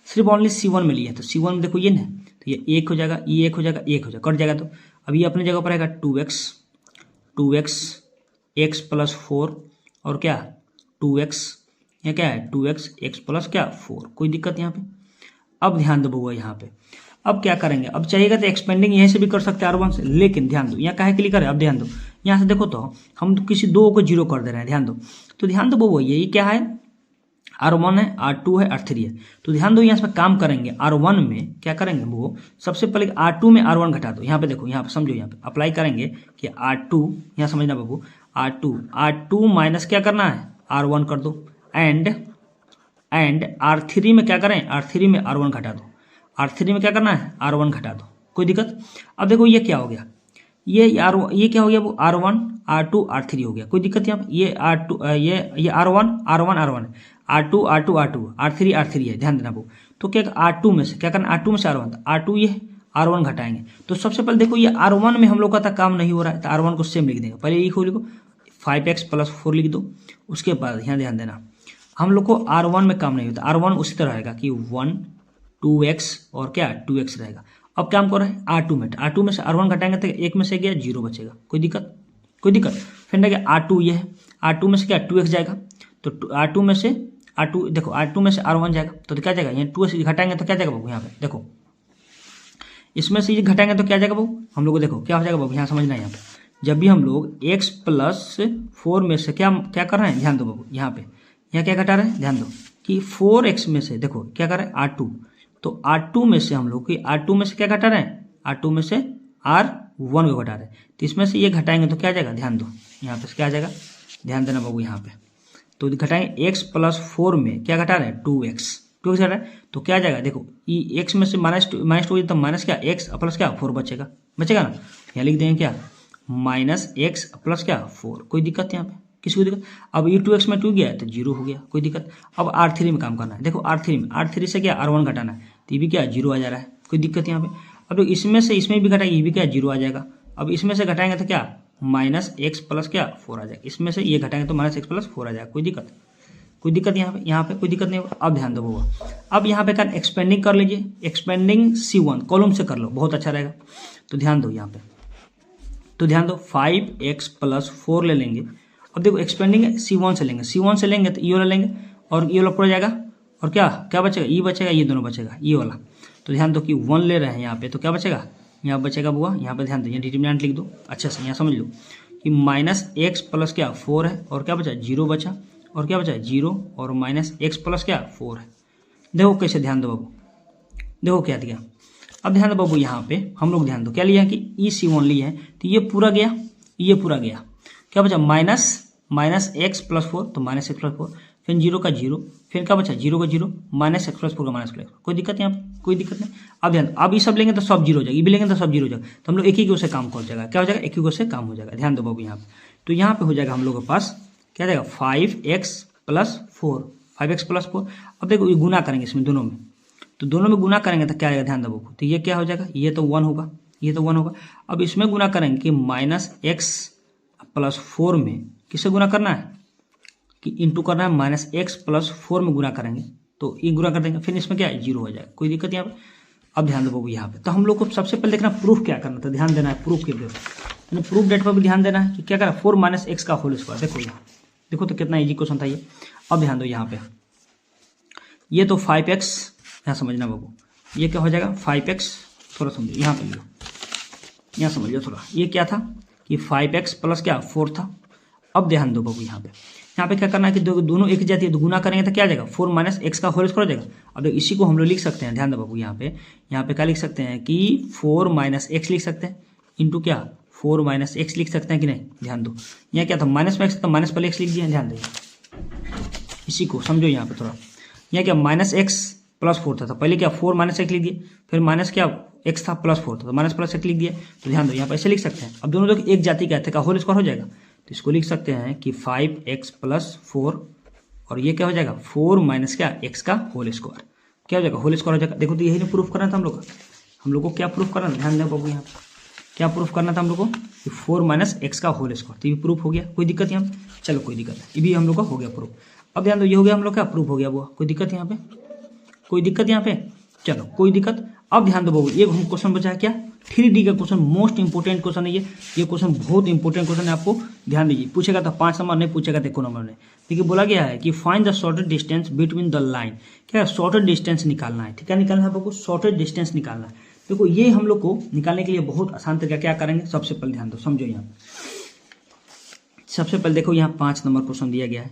सिर्फ ओनली C1 में लिए तो C1 में देखो ये ना, तो ये एक हो जाएगा, ये एक हो जाएगा, एक हो जाएगा, कट जाएगा। तो अब ये अपनी जगह पर आएगा 2x x प्लस 4 और क्या 2x, ये क्या है 2x x प्लस क्या 4, कोई दिक्कत यहाँ पे। अब ध्यान दो बउआ यहाँ पे, अब क्या करेंगे? अब चाहिएगा तो एक्सपेंडिंग यहीं से भी कर सकते हैं R1 से, लेकिन ध्यान दो यहाँ काहे के लिए करें? अब ध्यान दो यहाँ से देखो तो हम किसी दो को जीरो कर दे रहे हैं, ध्यान दो। तो ध्यान दो बउआ ये क्या है? R1 है, R2 है, R3 है। तो ध्यान दो यहाँ पे काम करेंगे R1 में क्या करेंगे वो, सबसे पहले R2 में R1 घटा दो। यहाँ पे देखो, यहाँ पे समझो, यहाँ पे अप्लाई करेंगे कि R2, यहाँ समझना बाबू, R2 माइनस क्या करना है R1 कर दो, एंड R3 में क्या करें? R3 में R1 घटा दो। R3 में क्या करना है? R1 घटा दो, कोई दिक्कत? अब देखो ये क्या हो गया, ये क्या हो गया वो R1 R2 R3 हो गया, कोई दिक्कत यहाँ पे? ये R2 ये R1 है, R2 R3 है, ध्यान देना वो। तो क्या R2 में से क्या करना? R2 में से R1, R2 ये R1 घटाएंगे। तो सबसे पहले देखो ये R1 में हम लोग का था काम नहीं हो रहा है तो R1 को सेम लिख देंगे। पहले लिखो 5x प्लस 4 लिख दो। उसके बाद यहाँ ध्यान देना, हम लोग को R1 में काम नहीं होता, R1 उसी तरह रहेगा कि 1 2x और क्या 2x रहेगा। अब काम कर रहे हैं R2 में से R1 घटाएंगे तो एक में से गया 0 बचेगा, कोई दिक्कत? कोई दिक्कत? फिर ना क्या R2 ये है, R2 में से क्या 2x जाएगा, तो R2 में से R1 जाएगा तो क्या जाएगा? यहाँ 2x घटाएंगे तो क्या जाएगा बाबू? यहाँ पे देखो, इसमें से ये घटाएंगे तो क्या जाएगा बाबू? हम लोग को देखो क्या हो जाएगा बाबू, यहाँ समझना है। यहाँ पे जब भी हम लोग x प्लस 4 में से क्या कर रहे हैं, ध्यान दो बाबू, यहाँ क्या घटा रहे हैं, ध्यान दो कि 4x में से देखो क्या कर रहे हैं R2, तो R2 में से हम लोग R2 में से क्या घटा रहे हैं? R2 में से R1 को घटा रहे हैं। तो इसमें से ये घटाएंगे तो क्या जाएगा? ध्यान दो यहाँ पे क्या जाएगा, ध्यान देना बाबू यहाँ पे। तो घटाएंगे x प्लस 4 में क्या घटा रहे हैं? 2x घटा रहे हैं तो क्या जाएगा? देखो ये x में से -2 तो माइनस क्या x प्लस क्या 4 बचेगा ना। यहाँ लिख देंगे क्या -x प्लस क्या 4, कोई दिक्कत यहाँ पे? किसी को दिक्कत? अब ये 2x में 2 गया है तो 0 हो गया, कोई दिक्कत? अब R3 में काम करना है। देखो R3 से क्या R1 घटाना है तो ये भी क्या 0 आ जा रहा है, कोई दिक्कत यहाँ पे? अब इसमें भी घटाएंगे, ये भी क्या 0 आ जाएगा। अब इसमें से घटाएंगे तो क्या -x प्लस क्या 4 आ जाएगा। इसमें से ये घटाएंगे तो -x प्लस 4 आ जाएगा, कोई दिक्कत? कोई दिक्कत यहाँ पे कोई दिक्कत नहीं होगा। अब ध्यान दो बाबा, अब यहाँ पे क्या एक्सपेंडिंग कर लीजिए, एक्सपेंडिंग C1 कॉलम से कर लो, बहुत अच्छा रहेगा। तो ध्यान दो यहाँ पे, तो ध्यान दो 5x प्लस 4 ले लेंगे। अब देखो एक्सपेंडिंग C1 से लेंगे तो ये वाला लेंगे और ये वाला पूरा जाएगा और क्या बचेगा? ये बचेगा, ये दोनों बचेगा, ये वाला। तो ध्यान दो कि 1 ले रहे हैं यहाँ पे तो क्या बचेगा? यहाँ बचेगा बुआ, यहाँ पे ध्यान दो, यहाँ डिटरमिनेंट लिख दो अच्छे से, यहाँ समझ लो कि -x प्लस क्या 4 है और क्या बचा 0 बचा, और क्या बचा 0 और -x प्लस क्या 4 है। देखो कैसे, ध्यान दो बाबू, देखो क्या दिया। अब ध्यान दो बाबू यहाँ पे हम लोग ध्यान दो क्या लिया है कि EC1 लिए हैं तो ये पूरा गया, ये पूरा गया, क्या बचा -x प्लस 4 तो -x प्लस 4, फिर 0 का 0, फिर क्या बचा 0 का 0, -x प्लस 4 का -4, कोई दिक्कत यहाँ पे? कोई दिक्कत नहीं। अब ध्यान, अब ये सब लेंगे तो सब 0 हो जाएगा, ये भी लेंगे तो सब 0 हो जाएगा। तो हम लोग एक ही को से काम हो जाएगा, क्या हो जाएगा? एक ही को से काम हो जाएगा। ध्यान दो बाबू यहाँ पे, तो यहाँ पे हो जाएगा हम लोग के पास क्या जाएगा 5x प्लस 4। अब देखो ये गुना करेंगे इसमें दोनों में, तो दोनों में गुना करेंगे तो क्या आएगा? ध्यान दो बाबू, तो ये क्या हो जाएगा? ये तो 1 होगा, ये तो 1 होगा। अब इसमें गुना करेंगे कि -x प्लस 4 में किससे गुना करना है कि इंटू करना है, -x प्लस 4 में गुना करेंगे तो ये गुना कर देंगे, फिर इसमें क्या 0 हो जाएगा, कोई दिक्कत यहाँ पे? अब ध्यान दो बाबू यहाँ पे, तो हम लोग को सबसे पहले देखना प्रूफ क्या करना था, ध्यान देना है प्रूफ के लिए, प्रूफ डेट पर भी ध्यान देना है कि क्या करना 4 - x का होल स्क्वायर। देखो यहाँ देखो तो कितना इजी क्वेश्चन था ये। अब ध्यान दो यहाँ पे, ये तो 5x, यहाँ समझना बाबू, ये क्या हो जाएगा 5x, थोड़ा समझो यहाँ पे लो, यहाँ समझ लो थोड़ा, ये क्या था कि 5x प्लस क्या 4 था। अब ध्यान दो बाबू यहाँ पे क्या करना है कि दोनों एक जाती है तो गुना करेंगे तो क्या जाएगा 4 - x का होल स्क्वायर हो जाएगा। अब देखो इसी को हम लोग लिख सकते हैं, ध्यान दो बाबू यहाँ पे क्या लिख सकते हैं कि 4 - x लिख सकते हैं इंटू क्या 4 - x लिख सकते हैं कि नहीं। ध्यान दो यहाँ क्या था माइनस में x था, माइनस पहले x लिख दिया, ध्यान दो इसी को समझो यहाँ पे थोड़ा। यहाँ क्या -x प्लस 4 था, पहले क्या 4 - x लिख दिए, फिर माइनस क्या x था प्लस 4 था तो माइनस प्लस x लिख दिया। तो ध्यान दो यहाँ पे ऐसे लिख सकते हैं। अब दोनों लोग एक जाति का थे का होल स्क्वायर हो जाएगा तो इसको लिख सकते हैं कि 5x प्लस 4 और ये क्या हो जाएगा 4 - क्या x का होल स्क्वायर। क्या हो जाएगा, होल स्क्वायर हो जाएगा। देखो तो यही नहीं प्रूफ करना था हम लोग को क्या प्रूफ करना, ध्यान दें बाबू यहाँ पे क्या प्रूफ करना था हम लोग को, 4 - x का होल स्क्वायर। तो ये प्रूफ हो गया, कोई दिक्कत यहाँ पे, चलो कोई दिक्कत नहीं, ये भी हम लोग का हो गया प्रूफ। अब ध्यान दो, ये हो गया हम लोग का प्रूफ हो गया वो, कोई दिक्कत यहाँ पे, कोई दिक्कत यहाँ पे, चलो कोई दिक्कत। अब ध्यान दो बाबू, एक क्वेश्चन बचा है क्या, 3D का क्वेश्चन, मोस्ट इंपोर्टेंट क्वेश्चन है ये क्वेश्चन बहुत इंपॉर्टेंट क्वेश्चन है, आपको ध्यान दीजिए। पूछेगा तो 5 नंबर, नहीं पूछेगा तो 1 नंबर नहीं। देखिए बोला गया है कि find the shortest distance between the line, क्या शॉर्टेस्ट डिस्टेंस निकालना है, ठीक है, निकालना है आपको, शॉर्टेस्ट डिस्टेंस निकालना है। देखो ये हम लोग को निकालने के लिए बहुत आसान तरीका क्या करेंगे, सबसे पहले ध्यान दो, समझो यहाँ सबसे पहले देखो यहाँ 5 नंबर क्वेश्चन दिया गया है।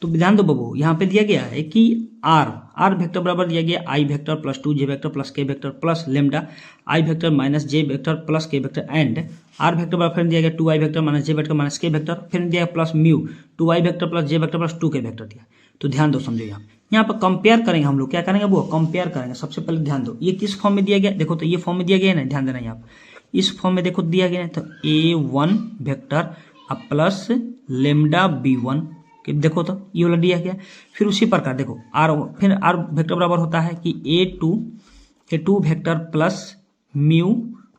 तो ध्यान दो बाबू, यहाँ पे दिया गया है कि आर वेक्टर बराबर दिया गया आई vector plus 2 J vector plus k vector plus lambda I vector minus J vector plus k vector and are vector बराबर फिर दिया गया 2 आई वेक्टर माइनस जे वेक्टर माइनस के वेक्टर, फिर दिया गया प्लस म्यू 2 आई वेक्टर प्लस जे वेक्टर प्लस 2 के vector दिया। तो ध्यान दो, समझो यहाँ पर कंपेयर करेंगे हम लोग, क्या करेंगे वो, कंपेयर करेंगे। सबसे पहले ध्यान दो, ये किस फॉर्म में दिया गया, देखो तो ये फॉर्म में दिया गया है ना, ध्यान देना यहाँ पर इस फॉर्म में देखो दिया गया है। तो a1 vector plus lambda b1 कि देखो तो ये वाला दिया गया। फिर उसी प्रकार देखो फिर आर वेक्टर बराबर होता है कि a2 vector plus mu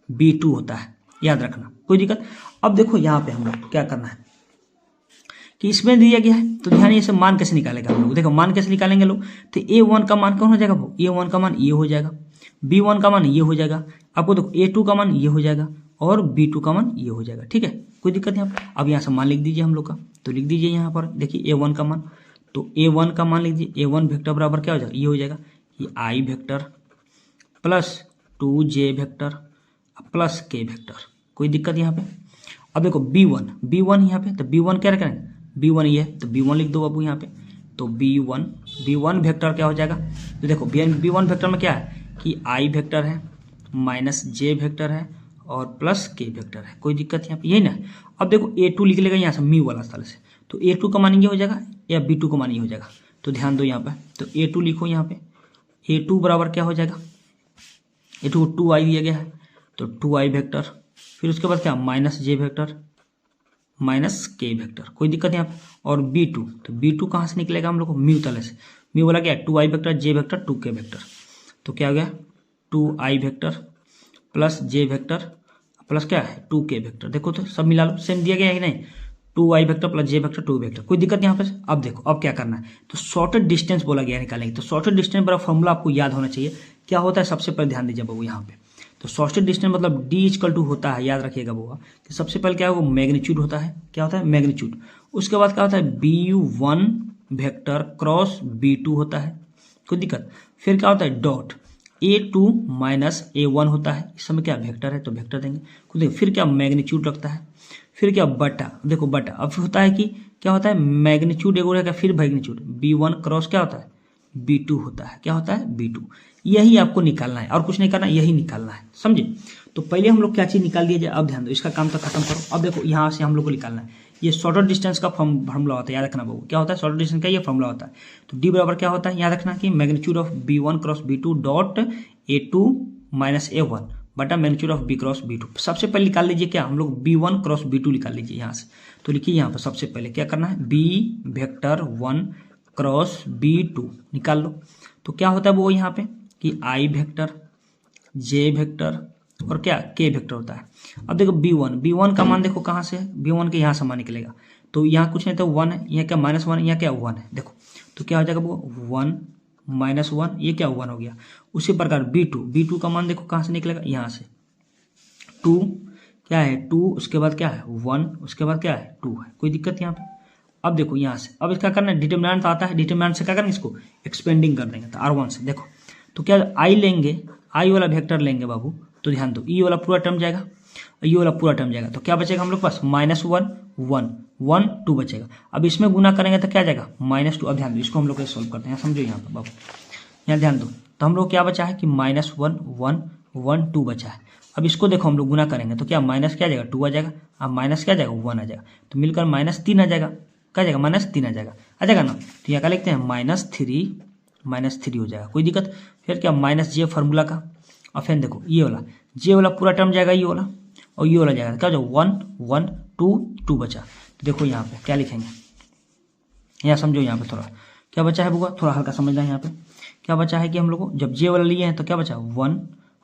b2 होता है, याद रखना, कोई दिक्कत। अब देखो यहाँ पे हम लोग क्या करना है कि इसमें दिया गया है, तो ध्यान, ये सब मान कैसे निकालेगा हम लोग, देखो मान कैसे निकालेंगे लोग। तो a1 का मान कौन हो जाएगा, a1 का मान ये हो जाएगा, b1 का मान ये हो जाएगा, आपको देखो a2 का मान ये हो जाएगा और b2 का मान ये हो जाएगा, ठीक है, कोई दिक्कत नहीं। अब यहाँ से मान लिख दीजिए हम लोग का, तो लिख दीजिए यहाँ पर देखिए a1 का मान, तो a1 का मान लिख दीजिए, a1 वेक्टर बराबर क्या हो जाएगा, ये हो जाएगा कि i vector plus 2j vector plus k vector, कोई दिक्कत यहाँ पे। अब देखो b1 यहाँ पे, तो b1 क्या करेंगे, b1 ये है तो b1 लिख दो बाबू यहाँ पे। तो b1 वेक्टर क्या हो जाएगा, तो देखो b1 वेक्टर में क्या है कि आई वेक्टर है माइनस जे वेक्टर है और प्लस के वेक्टर है, कोई दिक्कत यहाँ पे, यही ना। अब देखो a2 लिख लेगा यहाँ से म्यू वाला स्थल से, तो a2 का मान ये हो जाएगा या b2 का मान ये हो जाएगा। तो ध्यान दो यहाँ पे, तो a2 लिखो यहाँ पे, a2 बराबर क्या हो जाएगा, a2 2i दिया गया है तो 2i वेक्टर, फिर उसके बाद क्या माइनस जे वेक्टर माइनस के वेक्टर, कोई दिक्कत यहाँ पे। और b2, तो b2 कहाँ से निकलेगा हम लोग को, म्यू तले से, म्यू वाला क्या है 2i वेक्टर जे वेक्टर 2 के वेक्टर, तो क्या हो गया 2i वेक्टर प्लस जे वेक्टर प्लस क्या है 2 के वेक्टर। देखो तो सब मिला लो, सेम दिया गया है कि नहीं, 2i वेक्टर प्लस जे वेक्टर 2 वेक्टर, कोई दिक्कत यहाँ पे। अब देखो अब क्या करना है, तो शॉर्टेस्ट डिस्टेंस बोला गया निकालेंगे। तो शॉर्टेस्ट डिस्टेंस बड़ा फॉर्मूला आपको याद होना चाहिए, क्या होता है सबसे पहले ध्यान दीजिए बाबू यहाँ पे। तो शॉर्टेस्ट डिस्टेंस मतलब d = होता है, याद रखिएगा बाबू कि सबसे पहले क्या है वो मैग्नीट्यूड होता है, क्या होता है मैग्नीट्यूड। उसके बाद क्या होता है b1 वेक्टर क्रॉस b2 होता है, कोई दिक्कत। फिर क्या होता है डॉट a2 माइनस a1 होता है, इस समय क्या वेक्टर है तो वेक्टर देंगे, खुद। फिर क्या मैग्नीट्यूड रखता है, फिर क्या बटा, देखो बटा। अब होता है कि क्या होता है मैग्नीट्यूड एगो रहेगा, फिर मैग्नीट्यूड b1 क्रॉस क्या होता है b2 होता है, क्या होता है b2। यही आपको निकालना है और कुछ नहीं करना, यही निकालना है, समझे। तो पहले हम लोग क्या चीज़ निकाल दिया जाए, अब ध्यान दो, इसका काम तो खत्म करो। अब देखो यहाँ से हम लोग को निकालना है, ये शॉर्टेस्ट डिस्टेंस का फॉर्मूला होता है, याद रखना बाबू, क्या होता है शॉर्टेस्ट डिस्टेंस का ये फॉर्मूला होता है। तो d बराबर क्या होता है, याद रखना कि magnitude of b1 cross b2 dot a2 minus a1 बटा magnitude of b cross b2। सबसे पहले निकाल लीजिए क्या, हम लोग b1 क्रॉस b2 निकाल लीजिए यहाँ से। तो लिखिए यहाँ पर सबसे पहले क्या करना है, b वेक्टर 1 क्रॉस b2 निकाल लो। तो क्या होता है वो यहाँ पे कि आई वेक्टर जे वेक्टर और क्या के वेक्टर होता है। अब देखो b1 का मान देखो कहाँ से है, b1 के यहाँ से मान निकलेगा, तो यहाँ कुछ नहीं तो 1 है, यहाँ क्या -1, यहाँ क्या 1 है, देखो तो क्या हो जाएगा वो 1 -1, ये क्या 1 हो गया। उसी प्रकार b2 का मान देखो कहाँ से निकलेगा, यहाँ से 2 क्या है 2, उसके बाद क्या है 1, उसके बाद क्या है 2 है, कोई दिक्कत यहाँ पे। अब देखो यहाँ से अब इसका करना है, डिटरमिनेंट आता है, डिटरमिनेंट से क्या करना है इसको एक्सपेंडिंग कर देंगे, तो r1 से देखो तो क्या आई लेंगे, आई वाला वेक्टर लेंगे बाबू। तो ध्यान दो ये वाला पूरा टर्म जाएगा और ये वाला पूरा टर्म जाएगा, तो क्या बचेगा हम लोग पास -1 1 1 2 बचेगा। अब इसमें गुना करेंगे तो क्या जाएगा -2। अब ध्यान दो इसको हम लोग सोल्व करते हैं, समझो यहाँ पर बाबू, यहाँ ध्यान दो। तो हम लोग क्या बचा है कि -1 1 1 2 बचा है। अब इसको देखो हम लोग गुना करेंगे तो क्या माइनस क्या जाएगा 2 आ जाएगा, अब माइनस क्या जाएगा 1 आ जाएगा, तो मिलकर -3 आ जाएगा, क्या जाएगा -3 आ जाएगा ना। तो यहाँ क्या लिखते हैं -3 हो जाएगा, कोई दिक्कत। फिर क्या -j फार्मूला का, और फिर देखो ये वाला j वाला पूरा टर्म जाएगा, ये वाला और ये वाला जाएगा, क्या हो जाएगा 1 1 2 2 बचा। तो देखो यहाँ पे क्या लिखेंगे, यहाँ समझो यहाँ पे थोड़ा क्या बचा है बुआ, थोड़ा हल्का समझना है यहाँ पे क्या बचा है कि हम लोग को जब जे वाला लिए हैं तो क्या बचा 1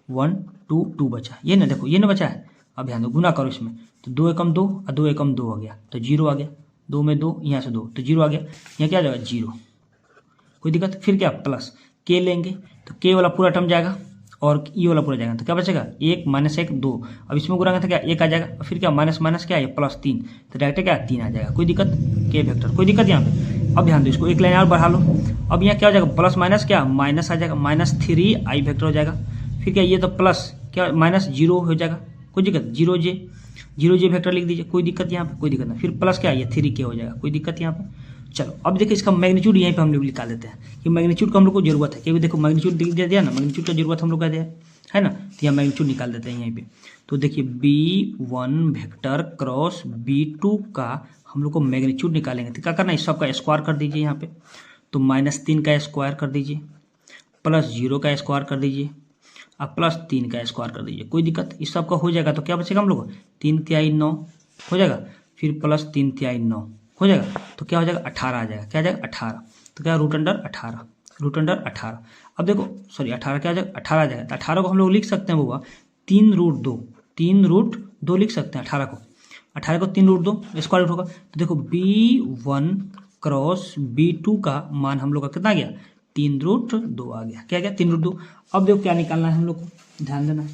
1 2 2 बचा, ये ना देखो, ये ना बचा है। अब ध्यान दो, गुना करो इसमें, तो 2 एकम 2 और 2 एकम 2 आ गया तो 0 आ गया, 2 में 2, यहाँ से 2 तो 0 आ गया, यहाँ क्या आ जाएगा 0, कोई दिक्कत। फिर क्या प्लस के लेंगे तो के वाला पूरा टर्म जाएगा और ई वाला पूरा जाएगा, तो क्या बचेगा 1 -1 2। अब इसमें गुना तो क्या 1 आ जाएगा, फिर क्या माइनस माइनस क्या है +3, तो डायरेक्ट क्या 3 आ जाएगा, कोई दिक्कत, के वेक्टर, कोई दिक्कत यहाँ पे। अब ध्यान दो, इसको एक लाइन और बढ़ा लो। अब यहाँ क्या हो जाएगा, प्लस माइनस क्या माइनस आ जाएगा, -3i वेक्टर हो जाएगा। फिर क्या ये तो प्लस क्या -0 हो जाएगा, कोई दिक्कत, 0j वेक्टर लिख दीजिए, कोई दिक्कत यहाँ पे, कोई दिक्कत नहीं। फिर प्लस क्या ये 3k हो जाएगा, कोई दिक्कत यहाँ पे। चलो अब देखिए इसका मैग्नीट्यूड यहीं पे हम लोग निकाल देते हैं कि मैग्नीट्यूड का हम लोग को जरूरत है, क्योंकि देखो मैग्नीट्यूड दे दिया ना, मैग्नीट्यूड का जरूरत हम लोग का है ना, तो यहाँ मैग्नीट्यूड निकाल देते हैं यहीं पे। तो देखिए b1 वेक्टर क्रॉस b2 का हम लोग को मैग्नीट्यूड निकालेंगे, तो क्या करना है, इस सब का स्क्वायर कर दीजिए यहाँ पे, तो -3 का स्क्वायर कर दीजिए, +0 का स्क्वायर कर दीजिए, अब +3 का स्क्वायर कर दीजिए, कोई दिक्कत। इस सब का हो जाएगा तो क्या बचेगा हम लोग 3 तिहाई 9 हो जाएगा, फिर +3 तिहाई 9 हो जाएगा, तो क्या हो जाएगा 18 आ जाएगा, क्या आ जाएगा 18, तो क्या √18 अब देखो सॉरी 18 क्या आ जाएगा 18 आ जाएगा, तो 18 को हम लोग लिख सकते हैं बाबा 3√2 लिख सकते हैं 18 को 3√2 स्क्वायर रूट होगा। तो देखो b1 क्रॉस b2 का मान हम लोग का कितना आ गया 3√2 आ गया, क्या गया 3√2। अब देखो क्या निकालना है हम लोग को, ध्यान देना है।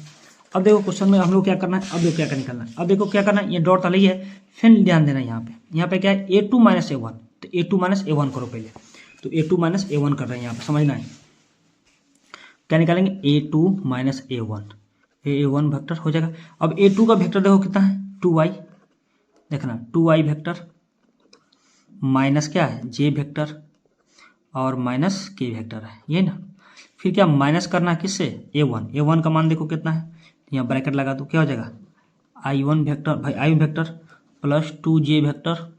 अब देखो क्वेश्चन में हम लोग क्या करना है, अब देखो क्या निकालना है, अब देखो क्या करना है, ये डॉट वाला ही है, फिर ध्यान देना यहाँ पे क्या है a2 - a1, तो a2 - a1 करो पहले, तो a2 - a1 कर रहे हैं यहाँ पे, समझना है क्या निकालेंगे a2 - a1 वेक्टर हो जाएगा। अब a2 का वेक्टर देखो कितना है 2i, देखना 2i वेक्टर माइनस क्या है j वेक्टर और माइनस k वेक्टर है, ये ना। फिर क्या माइनस करना है किससे a1 का मान देखो कितना है, यहाँ ब्रैकेट लगा दो, क्या हो जाएगा i1 वेक्टर भाई i vector plus 2j vector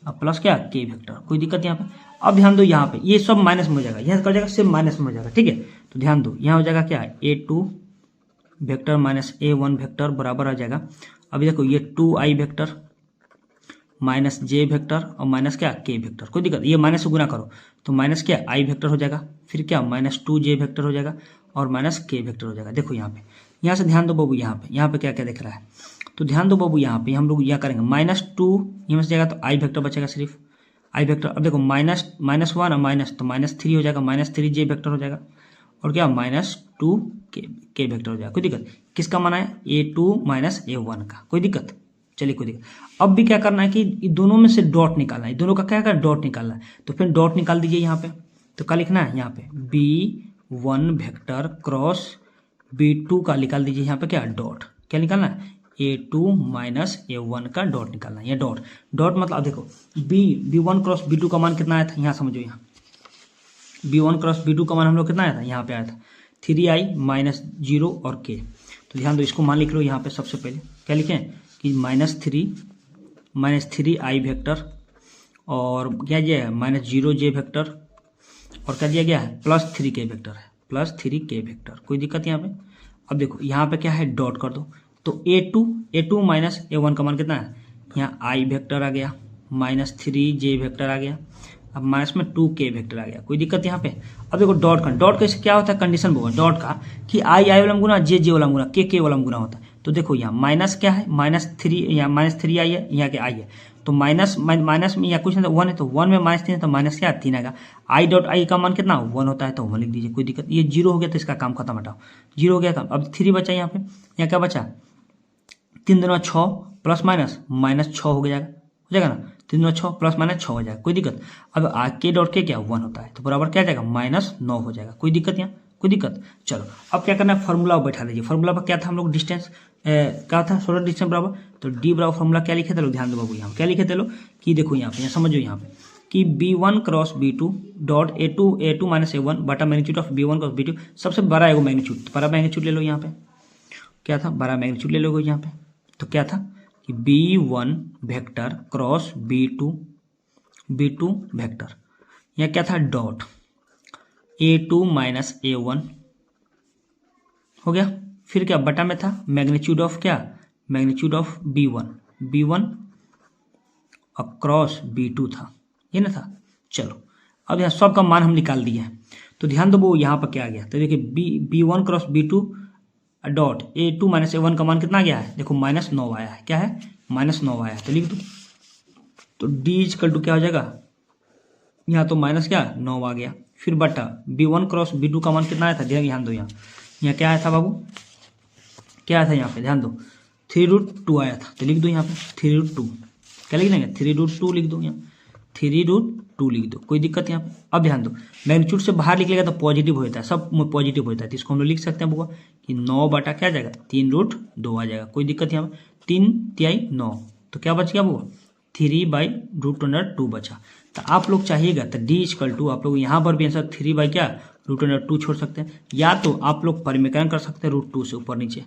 और प्लस क्या k वेक्टर, कोई दिक्कत यहाँ पे। अब ध्यान दो यहाँ पे ये सब माइनस में हो जाएगा, यहाँ कर जाएगा सिर्फ माइनस में हो जाएगा, ठीक है। तो ध्यान दो यहाँ हो जाएगा क्या a2 vector minus a1 vector बराबर आ जाएगा, अभी देखो ये 2i vector minus j vector और माइनस क्या k वेक्टर, कोई दिक्कत, ये माइनस से गुना करो तो माइनस क्या i वेक्टर हो जाएगा, फिर क्या -2j वेक्टर हो जाएगा और माइनस k वेक्टर हो जाएगा। देखो यहाँ पे, यहाँ से ध्यान दो बाबू, यहाँ पे क्या क्या दिख रहा है, तो ध्यान दो बाबू यहाँ पे हम लोग यह करेंगे -2 यहाँ से जाएगा तो i वेक्टर बचेगा सिर्फ i वेक्टर। अब देखो -1 और माइनस तो -3 हो जाएगा, -3j वेक्टर हो जाएगा और क्या -2k वेक्टर हो जाएगा, कोई दिक्कत। किसका माना है a2 - a1 का, कोई दिक्कत, चलिए कोई दिक्कत। अब भी क्या करना है कि दोनों में से डॉट निकालना है, दोनों का क्या करना है डॉट निकालना है, तो फिर डॉट निकाल दीजिए यहाँ पे। तो क्या लिखना है यहाँ पे b1 वेक्टर क्रॉस b2 का निकाल दीजिए यहाँ पे क्या डॉट, क्या निकालना है a2 - a1 का डॉट निकालना है, ये डॉट मतलब देखो b1 क्रॉस b2 का मान कितना आया था, यहाँ समझो, यहाँ b1 क्रॉस b2 का मान हम लोग कितना आया था, यहाँ पे आया था 3i - 0 और k। तो ध्यान दो इसको मान लिख लो यहाँ पे, सबसे पहले क्या लिखें कि -3i वेक्टर और क्या दिया है -0j वेक्टर और क्या दिया गया है +3k वेक्टर है, +3k वेक्टर, कोई दिक्कत यहाँ पे। अब देखो यहाँ पे क्या है डॉट कर दो, तो a2 - a1 का मान कितना है, यहाँ i वेक्टर आ गया -3j वेक्टर आ गया, अब माइनस में 2k वेक्टर आ गया, कोई दिक्कत यहाँ पे। अब देखो डॉट कैसे क्या होता है, कंडीशन बोला डॉट का कि i वाला गुना j वाला गुना k वाला गुना होता है। तो देखो यहाँ माइनस क्या है -3, यहाँ -3 आई है, यहाँ क्या आई है, तो माइनस में या कुछ नहीं तो 1 है, तो 1 में -3 है तो माइनस क्या 3 आएगा। i का मान कितना 1 होता है तो 1 लिख दीजिए, कोई दिक्कत। ये 0 हो गया तो इसका काम खत्म, हटाओ 0 हो गया काम। अब 3 बचा यहाँ पे, यहाँ क्या बचा 3 दूना 6 +- -6 हो जाएगा ना, 3 दूना 6 +- 6 हो जाएगा, कोई दिक्कत। अब k डॉट के क्या 1 होता है तो बराबर क्या आ जाएगा -9 हो जाएगा, कोई दिक्कत यहाँ, कोई दिक्कत। चलो अब क्या करना है फॉर्मूला बैठा दीजिए, फॉर्मूला पर क्या था हम लोग डिस्टेंस क्या था सोलर डिस्टेंस बराबर, तो d बराबर फॉर्मूला क्या लिखे थे लोग, ध्यान दो बाबू यहाँ क्या लिखे थे लोग कि देखो यहाँ पे, यहाँ समझो यहाँ पे कि b1 cross b2 dot a2 - a1 बटा magnitude of b1 cross b2, सबसे बड़ा एगो मैग्नीट्यूड, तो बड़ा मैग्नीट्यूड ले लो यहाँ पे, क्या था बड़ा मैग्नीट्यूड ले लो यहाँ पे, तो क्या था कि b1 vector cross b2 vector, यहाँ क्या था डॉट a2 - a1 हो गया, फिर क्या बटा में था मैग्नीट्यूड ऑफ क्या magnitude of b1 across b2 था, ये ना था। चलो अब यहाँ सब का मान हम निकाल दिए हैं, तो ध्यान दो वो यहाँ पर क्या आ गया, तो देखिए B1 cross B2 dot A2 minus A1 का मान कितना आ गया है, देखो -9 आया है, क्या है -9 आया है, तो लिख दो। तो D इक्वल टू क्या हो जाएगा, यहाँ तो माइनस क्या 9 आ गया, फिर बटा B1 क्रॉस B2 का मान कितना आया था, ध्यान दो यहाँ क्या आया था बाबू, क्या आया था यहाँ पे, ध्यान दो 3√2 आया था, तो लिख दो यहाँ पे 3√2, क्या लिख देंगे 3√2 लिख दो, यहाँ 3√2 लिख दो, कोई दिक्कत यहाँ पे। अब ध्यान दो मैग्नीट्यूड से बाहर निकलेगा तो पॉजिटिव होता है, सब पॉजिटिव होता है, तो इसको हम लोग लिख सकते हैं बुआ कि 9 बटा क्या आ जाएगा 3√2 आ जाएगा, कोई दिक्कत यहाँ पे, 3 तिहाई 9, तो क्या बच गया बुआ 3/√2 बचा। तो आप लोग चाहिएगा तो D इक्वल टू आप लोग यहाँ पर भी आंसर 3 बाई क्या √2 छोड़ सकते हैं, या तो आप लोग परिमेकरण कर सकते हैं √2 से ऊपर नीचे,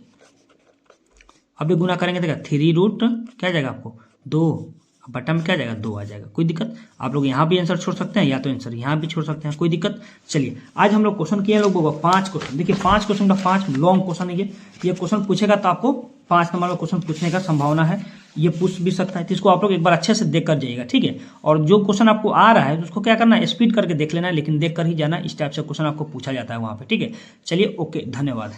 अब ये गुना करेंगे तो 3 क्या जाएगा आपको 2, बटा में क्या जाएगा 2 आ जाएगा, कोई दिक्कत। आप लोग यहाँ भी आंसर छोड़ सकते हैं या तो आंसर यहाँ भी छोड़ सकते हैं, कोई दिक्कत। चलिए आज हम लोग क्वेश्चन किए लोगों को 5 क्वेश्चन, देखिए 5 क्वेश्चन का 5 लॉन्ग क्वेश्चन है ये क्वेश्चन पूछेगा तो आपको 5 नंबर का क्वेश्चन पूछने का संभावना है, ये पूछ भी सकता है, तो इसको आप लोग एक बार अच्छे से देख कर जाइएगा, ठीक है। और जो क्वेश्चन आपको आ रहा है उसको क्या करना है स्पीड करके देख लेना है, लेकिन देख कर ही जाना, इस टाइप से क्वेश्चन आपको पूछा जाता है वहाँ पे, ठीक है। चलिए ओके, धन्यवाद।